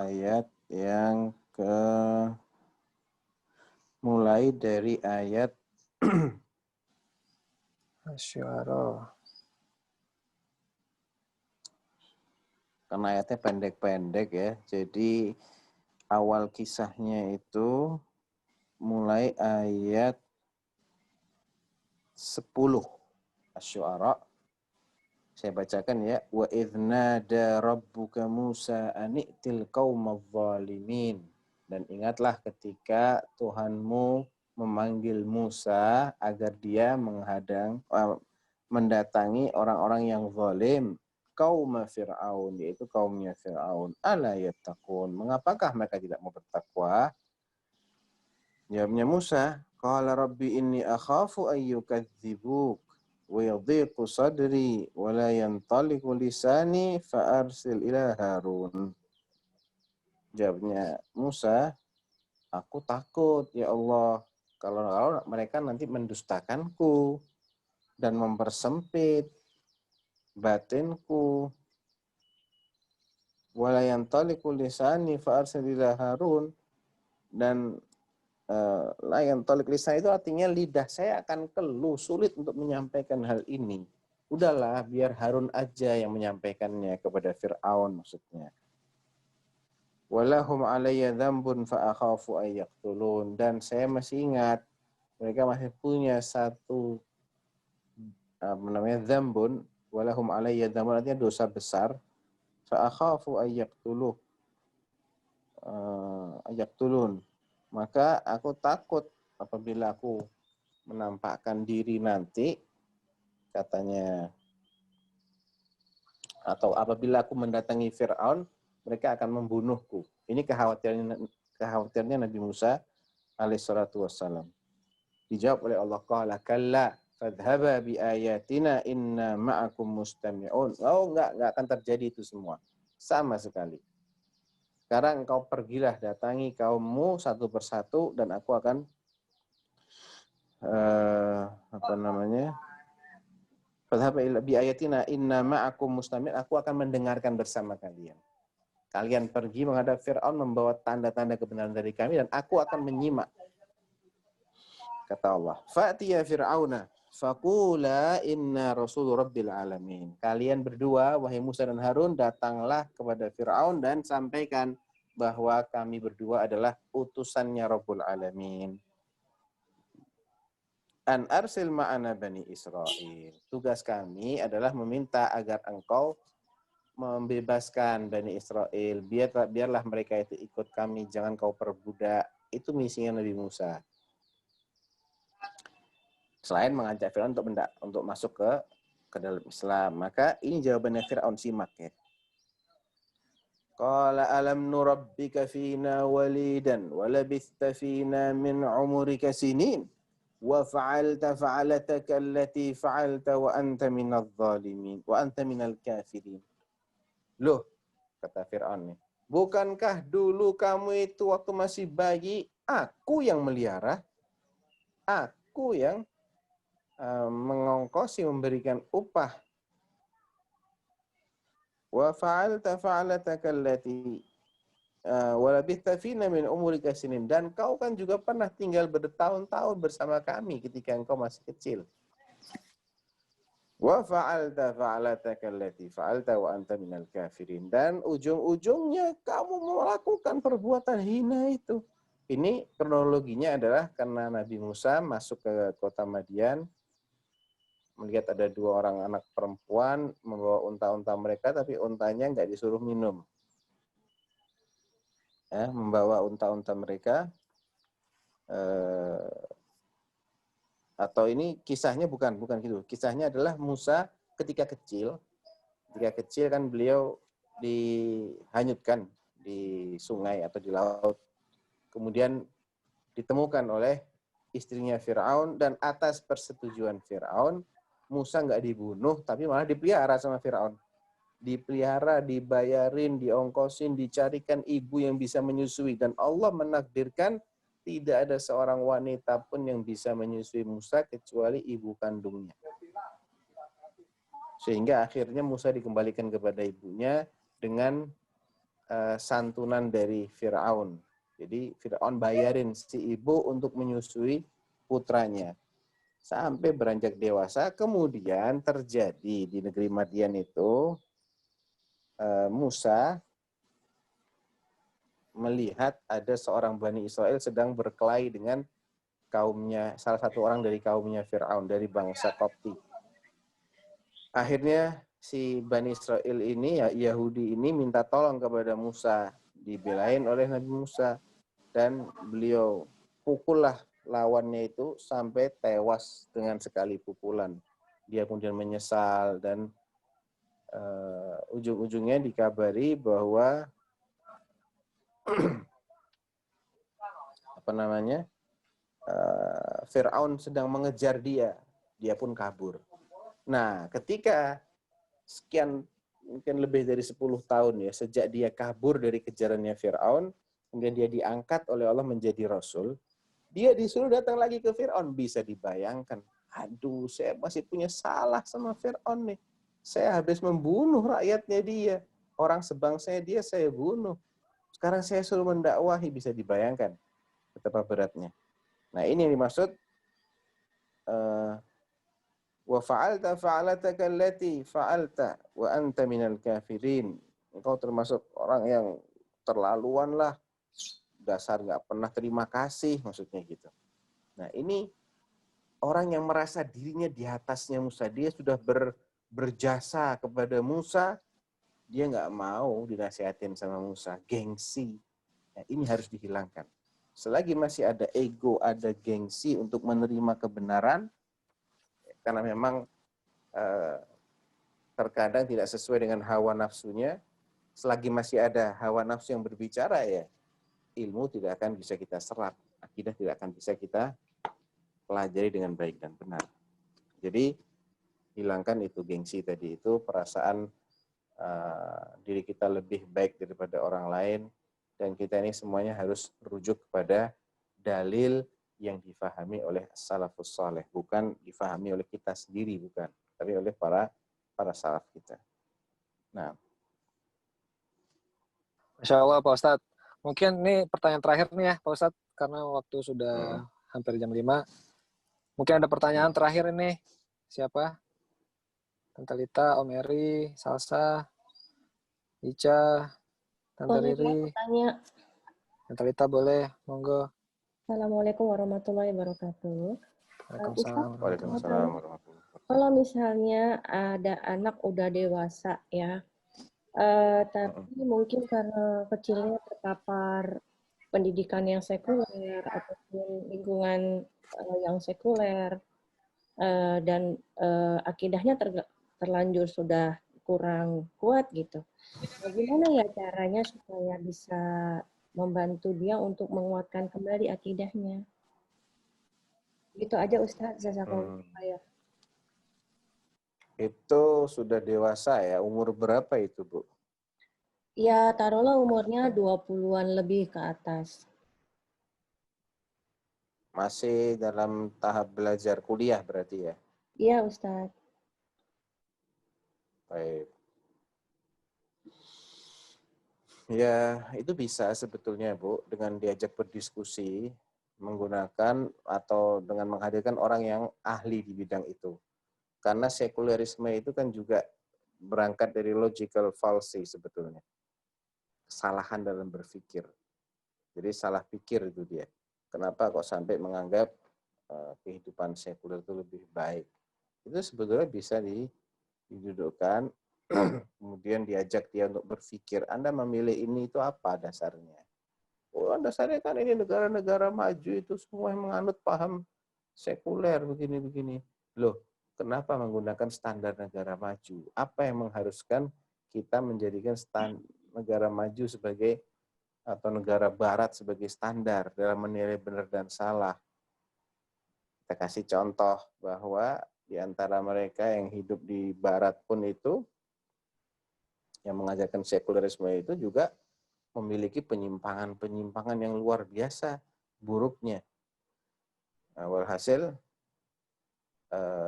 [SPEAKER 3] Ayat yang mulai dari ayat
[SPEAKER 1] Asy-Syu'ara.
[SPEAKER 3] Karena ayatnya pendek-pendek ya. Jadi awal kisahnya itu mulai ayat 10. Asy-Syu'ara. Saya bacakan ya. Wa idz nada rabbuka Musa ani'til qaumadz zalimin. Dan ingatlah ketika Tuhanmu memanggil Musa agar dia mendatangi orang-orang yang zalim, kaum Fir'aun, yaitu kaumnya Fir'aun. Ala yattaqun, mengapakah mereka tidak mau bertakwa? Jawabnya Musa, qala rabbi inni akhafu an yukadzibuk wa yadhiqu sadri wa la yantaliqu lisani fa arsil ila Harun. Jawabnya Musa, aku takut ya Allah kalau mereka nanti mendustakanku dan mempersempit batinku. Wala yantaliqu lisani fa arsil ila Harun, dan la yantaliq lisan itu artinya lidah saya akan keluh, sulit untuk menyampaikan hal ini. Udahlah, biar Harun aja yang menyampaikannya kepada Fir'aun maksudnya. Walahum alayya dzambun fa akhafu ay yaqtulun, dan saya masih ingat mereka masih punya satu dzambun, walahum alayya dzambun artinya dosa besar, fa akhafu ay yaqtulun, maka aku takut apabila aku menampakkan diri nanti, katanya, atau apabila aku mendatangi Fir'aun, mereka akan membunuhku. Ini kekhawatirannya Nabi Musa alaihissalatu wassalam. Dijawab oleh Allah, qala kalla fadhhaba bi ayatina inna ma'akum mustami'un. Oh, enggak akan terjadi itu semua. Sama sekali. Sekarang engkau pergilah datangi kaummu satu persatu dan aku akan fadhhaba bi ayatina inna ma'akum mustami'un. Aku akan mendengarkan bersama kalian. Kalian pergi menghadap Fir'aun membawa tanda-tanda kebenaran dari kami dan aku akan menyimak. Kata Allah, fa'tiya Fir'auna faqula inna rasul rabbil alamin. Kalian berdua, wahai Musa dan Harun, datanglah kepada Fir'aun dan sampaikan bahwa kami berdua adalah utusannya Rabbul Alamin. An arsil ma'ana Bani Israel. Tugas kami adalah meminta agar engkau membebaskan Bani Israel. Biarlah mereka itu ikut kami, jangan kau perbudak. Itu misinya Nabi Musa. Selain mengajak Fir'aun untuk masuk ke dalam Islam. Maka ini jawabannya Fir'aun, simak ya. Qala alam nurabbika fina walidan wa labithta fina min umurika sinin wa fa'alta fa'alataka allati fa'alta wa anta minadh dhalimin wa anta minal kafirin. Loh, kata Fir'aun nih, bukankah dulu kamu itu waktu masih bayi, aku yang melihara, aku yang mengongkosi, memberikan upah. Wa fa'alta fa'alataka allati wa labithta fina min umurika sinin, dan kau kan juga pernah tinggal bertahun-tahun bersama kami ketika engkau masih kecil. Wa fa'alta fa'alataka allati fa'alta wa anta minal kafirin, dan ujung-ujungnya kamu melakukan perbuatan hina itu. Ini kronologinya adalah karena Nabi Musa masuk ke kota Madian, melihat ada dua orang anak perempuan membawa unta-unta mereka, tapi untanya nggak disuruh minum. Ya, membawa unta-unta mereka. Atau ini kisahnya bukan gitu. Kisahnya adalah Musa ketika kecil kan beliau dihanyutkan di sungai atau di laut. Kemudian ditemukan oleh istrinya Fir'aun, dan atas persetujuan Fir'aun, Musa nggak dibunuh, tapi malah dipelihara sama Fir'aun. Dipelihara, dibayarin, diongkosin, dicarikan ibu yang bisa menyusui. Dan Allah menakdirkan tidak ada seorang wanita pun yang bisa menyusui Musa kecuali ibu kandungnya. Sehingga akhirnya Musa dikembalikan kepada ibunya dengan santunan dari Fir'aun. Jadi Fir'aun bayarin si ibu untuk menyusui putranya. Sampai beranjak dewasa, kemudian terjadi di negeri Madian itu, Musa melihat ada seorang Bani Israel sedang berkelahi dengan kaumnya, salah satu orang dari kaumnya Fir'aun, dari bangsa Qibti. Akhirnya si Bani Israel ini, ya Yahudi ini, minta tolong kepada Musa, dibelain oleh Nabi Musa, dan beliau pukullah lawannya itu sampai tewas dengan sekali pukulan. Dia kemudian menyesal, dan ujung-ujungnya dikabari bahwa Fir'aun sedang mengejar dia pun kabur. Nah, ketika sekian mungkin lebih dari 10 tahun ya, sejak dia kabur dari kejarannya Fir'aun, kemudian dia diangkat oleh Allah menjadi Rasul, dia disuruh datang lagi ke Fir'aun. Bisa dibayangkan, aduh saya masih punya salah sama Fir'aun nih. Saya habis membunuh rakyatnya dia. Orang sebangsanya dia saya bunuh. Sekarang saya suruh mendakwahi, bisa dibayangkan betapa beratnya. Nah ini yang dimaksud wa fa'alta fa'alataka allati fa'alta wa anta minal kafirin. Engkau termasuk orang yang terlaluan lah. Dasar nggak pernah terima kasih, maksudnya gitu. Nah ini orang yang merasa dirinya di atasnya Musa. Dia sudah berjasa kepada Musa. Dia nggak mau dinasihatin sama Musa. Gengsi. Nah, ini harus dihilangkan. Selagi masih ada ego, ada gengsi untuk menerima kebenaran, karena memang terkadang tidak sesuai dengan hawa nafsunya, selagi masih ada hawa nafsu yang berbicara, ya ilmu tidak akan bisa kita serap, akidah tidak akan bisa kita pelajari dengan baik dan benar. Jadi hilangkan itu gengsi tadi, itu perasaan diri kita lebih baik daripada orang lain, dan kita ini semuanya harus rujuk kepada dalil yang difahami oleh salafus saleh, bukan difahami oleh kita sendiri, bukan, tapi oleh para salaf kita. Nah,
[SPEAKER 1] Masya Allah Pak Ustadz. Mungkin ini pertanyaan terakhir nih ya Pak Ustadz, karena waktu sudah hampir jam 5. Mungkin ada pertanyaan terakhir ini. Siapa? Tante Lita, Om Eri, Salsa, Ica, Tante
[SPEAKER 2] Boleh
[SPEAKER 1] Riri.
[SPEAKER 2] tanya.
[SPEAKER 1] Tante Lita boleh, monggo.
[SPEAKER 2] Assalamualaikum warahmatullahi wabarakatuh.
[SPEAKER 1] Waalaikumsalam.
[SPEAKER 3] Waalaikumsalam warahmatullahi wabarakatuh.
[SPEAKER 2] Kalau misalnya ada anak udah dewasa ya, tapi mungkin karena kecilnya terpapar pendidikan yang sekuler ataupun lingkungan yang sekuler, dan akidahnya terlanjur sudah kurang kuat gitu. Bagaimana ya caranya supaya bisa membantu dia untuk menguatkan kembali akidahnya? Gitu aja Ustaz, jazakallahu khair.
[SPEAKER 3] Itu sudah dewasa ya, umur berapa itu Bu?
[SPEAKER 2] Ya, taruhlah umurnya 20-an lebih ke atas.
[SPEAKER 3] Masih dalam tahap belajar kuliah berarti ya?
[SPEAKER 2] Iya Ustaz.
[SPEAKER 3] Baik. Ya, itu bisa sebetulnya Bu, dengan diajak berdiskusi, menggunakan atau dengan menghadirkan orang yang ahli di bidang itu. Karena sekulerisme itu kan juga berangkat dari logical fallacy sebetulnya. Kesalahan dalam berpikir. Jadi salah pikir itu dia. Kenapa kok sampai menganggap kehidupan sekuler itu lebih baik. Itu sebetulnya bisa didudukkan, kemudian diajak dia untuk berpikir, Anda memilih ini itu apa dasarnya? Oh, dasarnya kan ini negara-negara maju itu semua yang menganut paham sekuler begini-begini. Loh, kenapa menggunakan standar negara maju? Apa yang mengharuskan kita menjadikan negara maju sebagai atau negara barat sebagai standar dalam menilai benar dan salah? Kita kasih contoh bahwa di antara mereka yang hidup di barat pun itu, yang mengajarkan sekulerisme itu juga memiliki penyimpangan-penyimpangan yang luar biasa buruknya. Nah, walhasil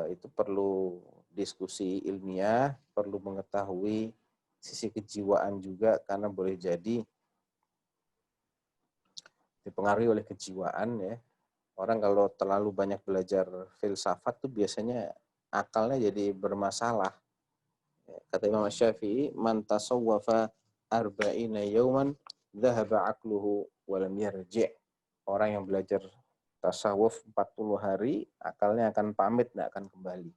[SPEAKER 3] itu perlu diskusi ilmiah, perlu mengetahui sisi kejiwaan juga, karena boleh jadi dipengaruhi oleh kejiwaan ya. Orang kalau terlalu banyak belajar filsafat tuh biasanya akalnya jadi bermasalah. Kata Imam Syafi'i, man tasawwafa arba'ina yawman dhahaba aqluhu wa lam yarji'. Orang yang belajar tasawuf 40 hari, akalnya akan pamit, tidak akan kembali.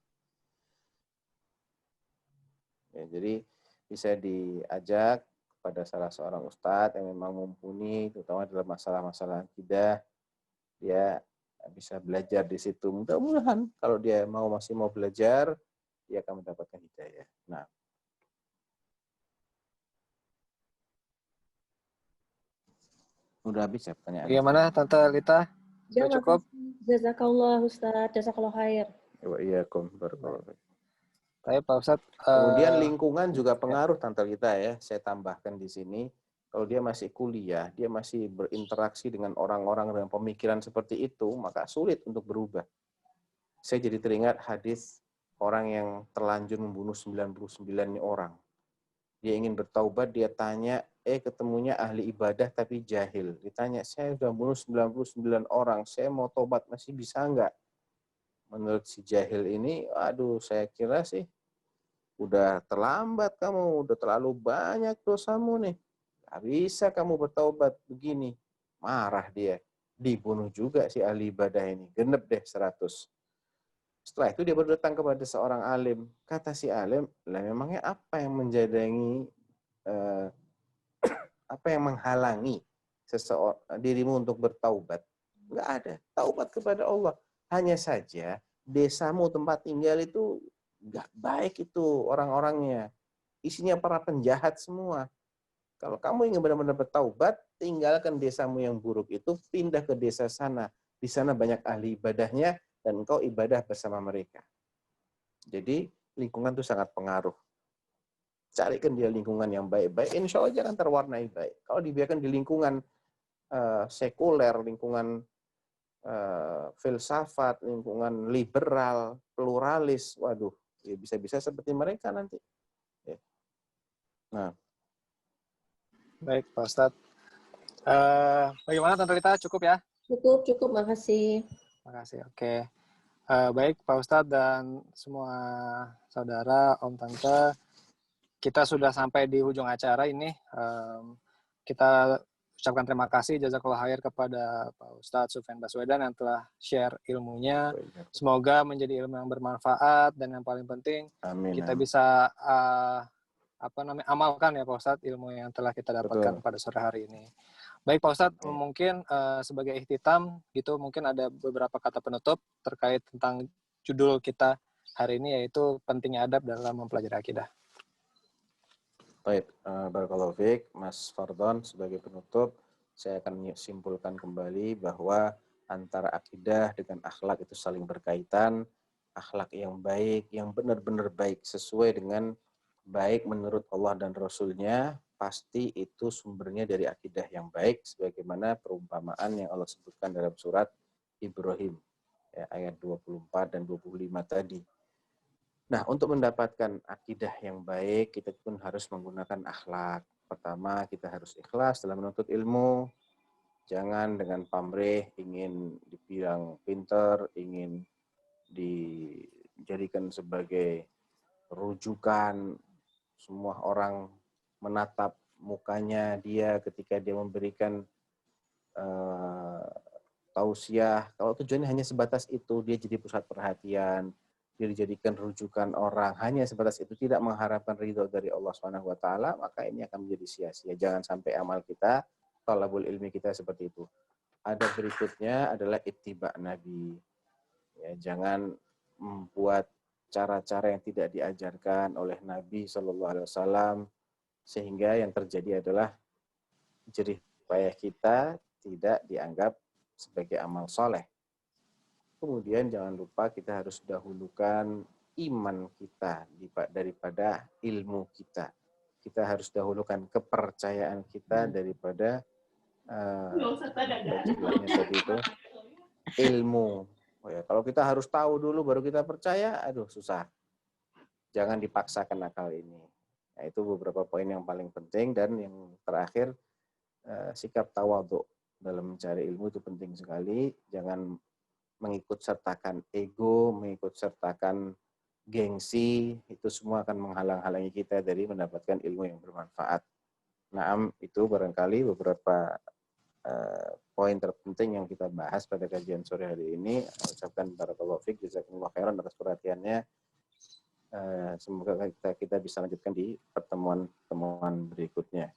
[SPEAKER 3] Ya, jadi bisa diajak kepada salah seorang ustadz yang memang mumpuni, terutama dalam masalah-masalah akidah, dia bisa belajar di situ. Mudah-mudahan kalau dia masih mau belajar, dia akan mendapatkan hidayah. Nah, udah habis ya pertanyaan.
[SPEAKER 1] Bagaimana Tante Lita? Sudah cukup?
[SPEAKER 2] Jazakallah Ustaz, jazakallah khair.
[SPEAKER 3] Wa iyyakum barakallahu.
[SPEAKER 1] Tapi Pak Ustadz,
[SPEAKER 3] Kemudian lingkungan juga pengaruh Tante Lita ya. Saya tambahkan di sini, kalau dia masih kuliah, dia masih berinteraksi dengan orang-orang dengan pemikiran seperti itu, maka sulit untuk berubah. Saya jadi teringat hadis orang yang terlanjur membunuh 99 orang. Dia ingin bertaubat, dia tanya, ketemunya ahli ibadah tapi jahil. Ditanya, saya sudah bunuh 99 orang, saya mau tobat, masih bisa enggak? Menurut si jahil ini, aduh saya kira sih, udah terlambat kamu, udah terlalu banyak dosamu nih. Gak bisa kamu bertaubat begini. Marah dia. Dibunuh juga si ahli ibadah ini. Genep deh 100. Setelah itu dia berdatang kepada seorang alim. Kata si alim, lah memangnya apa yang menjadangi, apa yang menghalangi dirimu untuk bertaubat? Enggak ada. Taubat kepada Allah. Hanya saja desamu tempat tinggal itu enggak baik itu orang-orangnya. Isinya para penjahat semua. Kalau kamu ingin benar-benar bertaubat, tinggalkan desamu yang buruk itu, pindah ke desa sana. Di sana banyak ahli ibadahnya, dan engkau ibadah bersama mereka. Jadi lingkungan itu sangat pengaruh. Carikan dia lingkungan yang baik-baik, insya Allah jangan terwarnai baik. Kalau dibiarkan di lingkungan sekuler, lingkungan filsafat, lingkungan liberal, pluralis, waduh, ya bisa-bisa seperti mereka nanti. Ya. Nah,
[SPEAKER 1] baik Pak Ustadz. Bagaimana Tante Lita? Cukup ya?
[SPEAKER 2] Cukup, makasih.
[SPEAKER 1] Makasih. Oke. Baik Pak Ustadz dan semua saudara, Om Tante, kita sudah sampai di ujung acara ini. Kita ucapkan terima kasih jazakallah khair kepada Pak Ustadz Sufyan Baswedan yang telah share ilmunya. Semoga menjadi ilmu yang bermanfaat dan yang paling penting
[SPEAKER 3] amin,
[SPEAKER 1] kita bisa amalkan ya Pak Ustadz ilmu yang telah kita dapatkan pada sore hari ini. Baik Pak Ustadz, mungkin sebagai ikhtitam gitu, mungkin ada beberapa kata penutup terkait tentang judul kita hari ini, yaitu pentingnya adab dalam mempelajari akidah.
[SPEAKER 3] Baik, barakallahu fiik, Mas Fardon, sebagai penutup, saya akan simpulkan kembali bahwa antara akidah dengan akhlak itu saling berkaitan. Akhlak yang baik, yang benar-benar baik, sesuai dengan baik menurut Allah dan Rasul-Nya, pasti itu sumbernya dari akidah yang baik, sebagaimana perumpamaan yang Allah sebutkan dalam surat Ibrahim, ya, ayat 24 dan 25 tadi. Nah, untuk mendapatkan akidah yang baik, kita pun harus menggunakan akhlak. Pertama, kita harus ikhlas dalam menuntut ilmu. Jangan dengan pamrih, ingin dibilang pinter, ingin dijadikan sebagai rujukan. Semua orang menatap mukanya dia ketika dia memberikan tausiah. Kalau tujuannya hanya sebatas itu, dia jadi pusat perhatian, dia dijadikan rujukan orang, hanya sebatas itu, tidak mengharapkan ridho dari Allah SWT, maka ini akan menjadi sia-sia. Jangan sampai amal kita, talabul ilmi kita seperti itu. Ada berikutnya adalah ittiba Nabi. Ya, jangan membuat cara-cara yang tidak diajarkan oleh Nabi SAW, sehingga yang terjadi adalah jerih payah kita tidak dianggap sebagai amal soleh. Kemudian jangan lupa kita harus dahulukan iman kita daripada ilmu kita. Kita harus dahulukan kepercayaan kita daripada tadi itu ilmu. Oh ya, kalau kita harus tahu dulu baru kita percaya, aduh susah. Jangan dipaksakan akal ini. Nah, itu beberapa poin yang paling penting. Dan yang terakhir, sikap tawadhu dalam mencari ilmu itu penting sekali. Jangan mengikut sertakan ego, mengikut sertakan gengsi, itu semua akan menghalang-halangi kita dari mendapatkan ilmu yang bermanfaat. Nah, itu barangkali beberapa poin terpenting yang kita bahas pada kajian sore hari ini. Ucapkan barakallahu fiik, jazakumullah khairan atas perhatiannya. Semoga kita bisa lanjutkan di pertemuan berikutnya.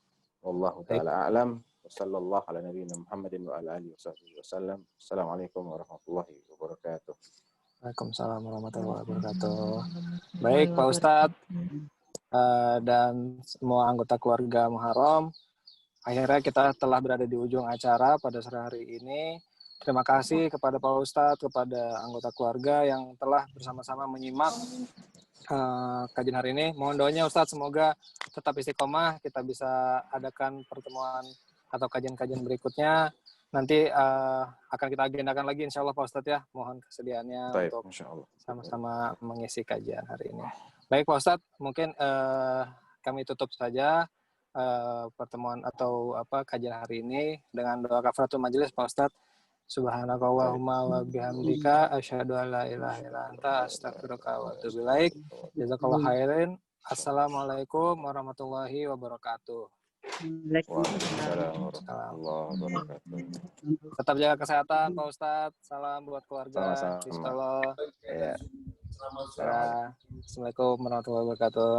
[SPEAKER 3] Wallahu taala a'lam. Wassallallahu ala nabiyina Muhammadin wa ala alihi wasallam. Assalamualaikum warahmatullahi wabarakatuh.
[SPEAKER 1] Waalaikumsalam warahmatullahi wabarakatuh. Baik Pak Ustadz dan semua anggota keluarga Muharram, akhirnya kita telah berada di ujung acara pada sore hari ini. Terima kasih kepada Pak Ustadz, kepada anggota keluarga yang telah bersama-sama menyimak kajian hari ini. Mohon doanya Ustadz, semoga tetap istiqomah, kita bisa adakan pertemuan atau kajian-kajian berikutnya. Nanti akan kita agendakan lagi insya Allah Pak Ustadz ya. Mohon kesediaannya
[SPEAKER 3] Baik,
[SPEAKER 1] untuk
[SPEAKER 3] insyaallah.
[SPEAKER 1] sama-sama mengisi kajian hari ini. Baik Pak Ustadz, mungkin kami tutup saja pertemuan atau kajian hari ini dengan doa kafaratul majelis Pak Ustadz. Subhanakallahumma wa bihamdika asyhadu an la ilaha illa anta astaghfiruka wa atubu ilaik. Jazakallahu khairan. Assalamualaikum warahmatullahi wabarakatuh.
[SPEAKER 3] Waalaikumsalam warahmatullahi wabarakatuh.
[SPEAKER 1] Tetap jaga kesehatan Pak Ustadz. Salam buat keluarga.
[SPEAKER 3] Sama-sama.
[SPEAKER 1] Bismillah.
[SPEAKER 3] Ya.
[SPEAKER 1] Assalamualaikum warahmatullahi wabarakatuh.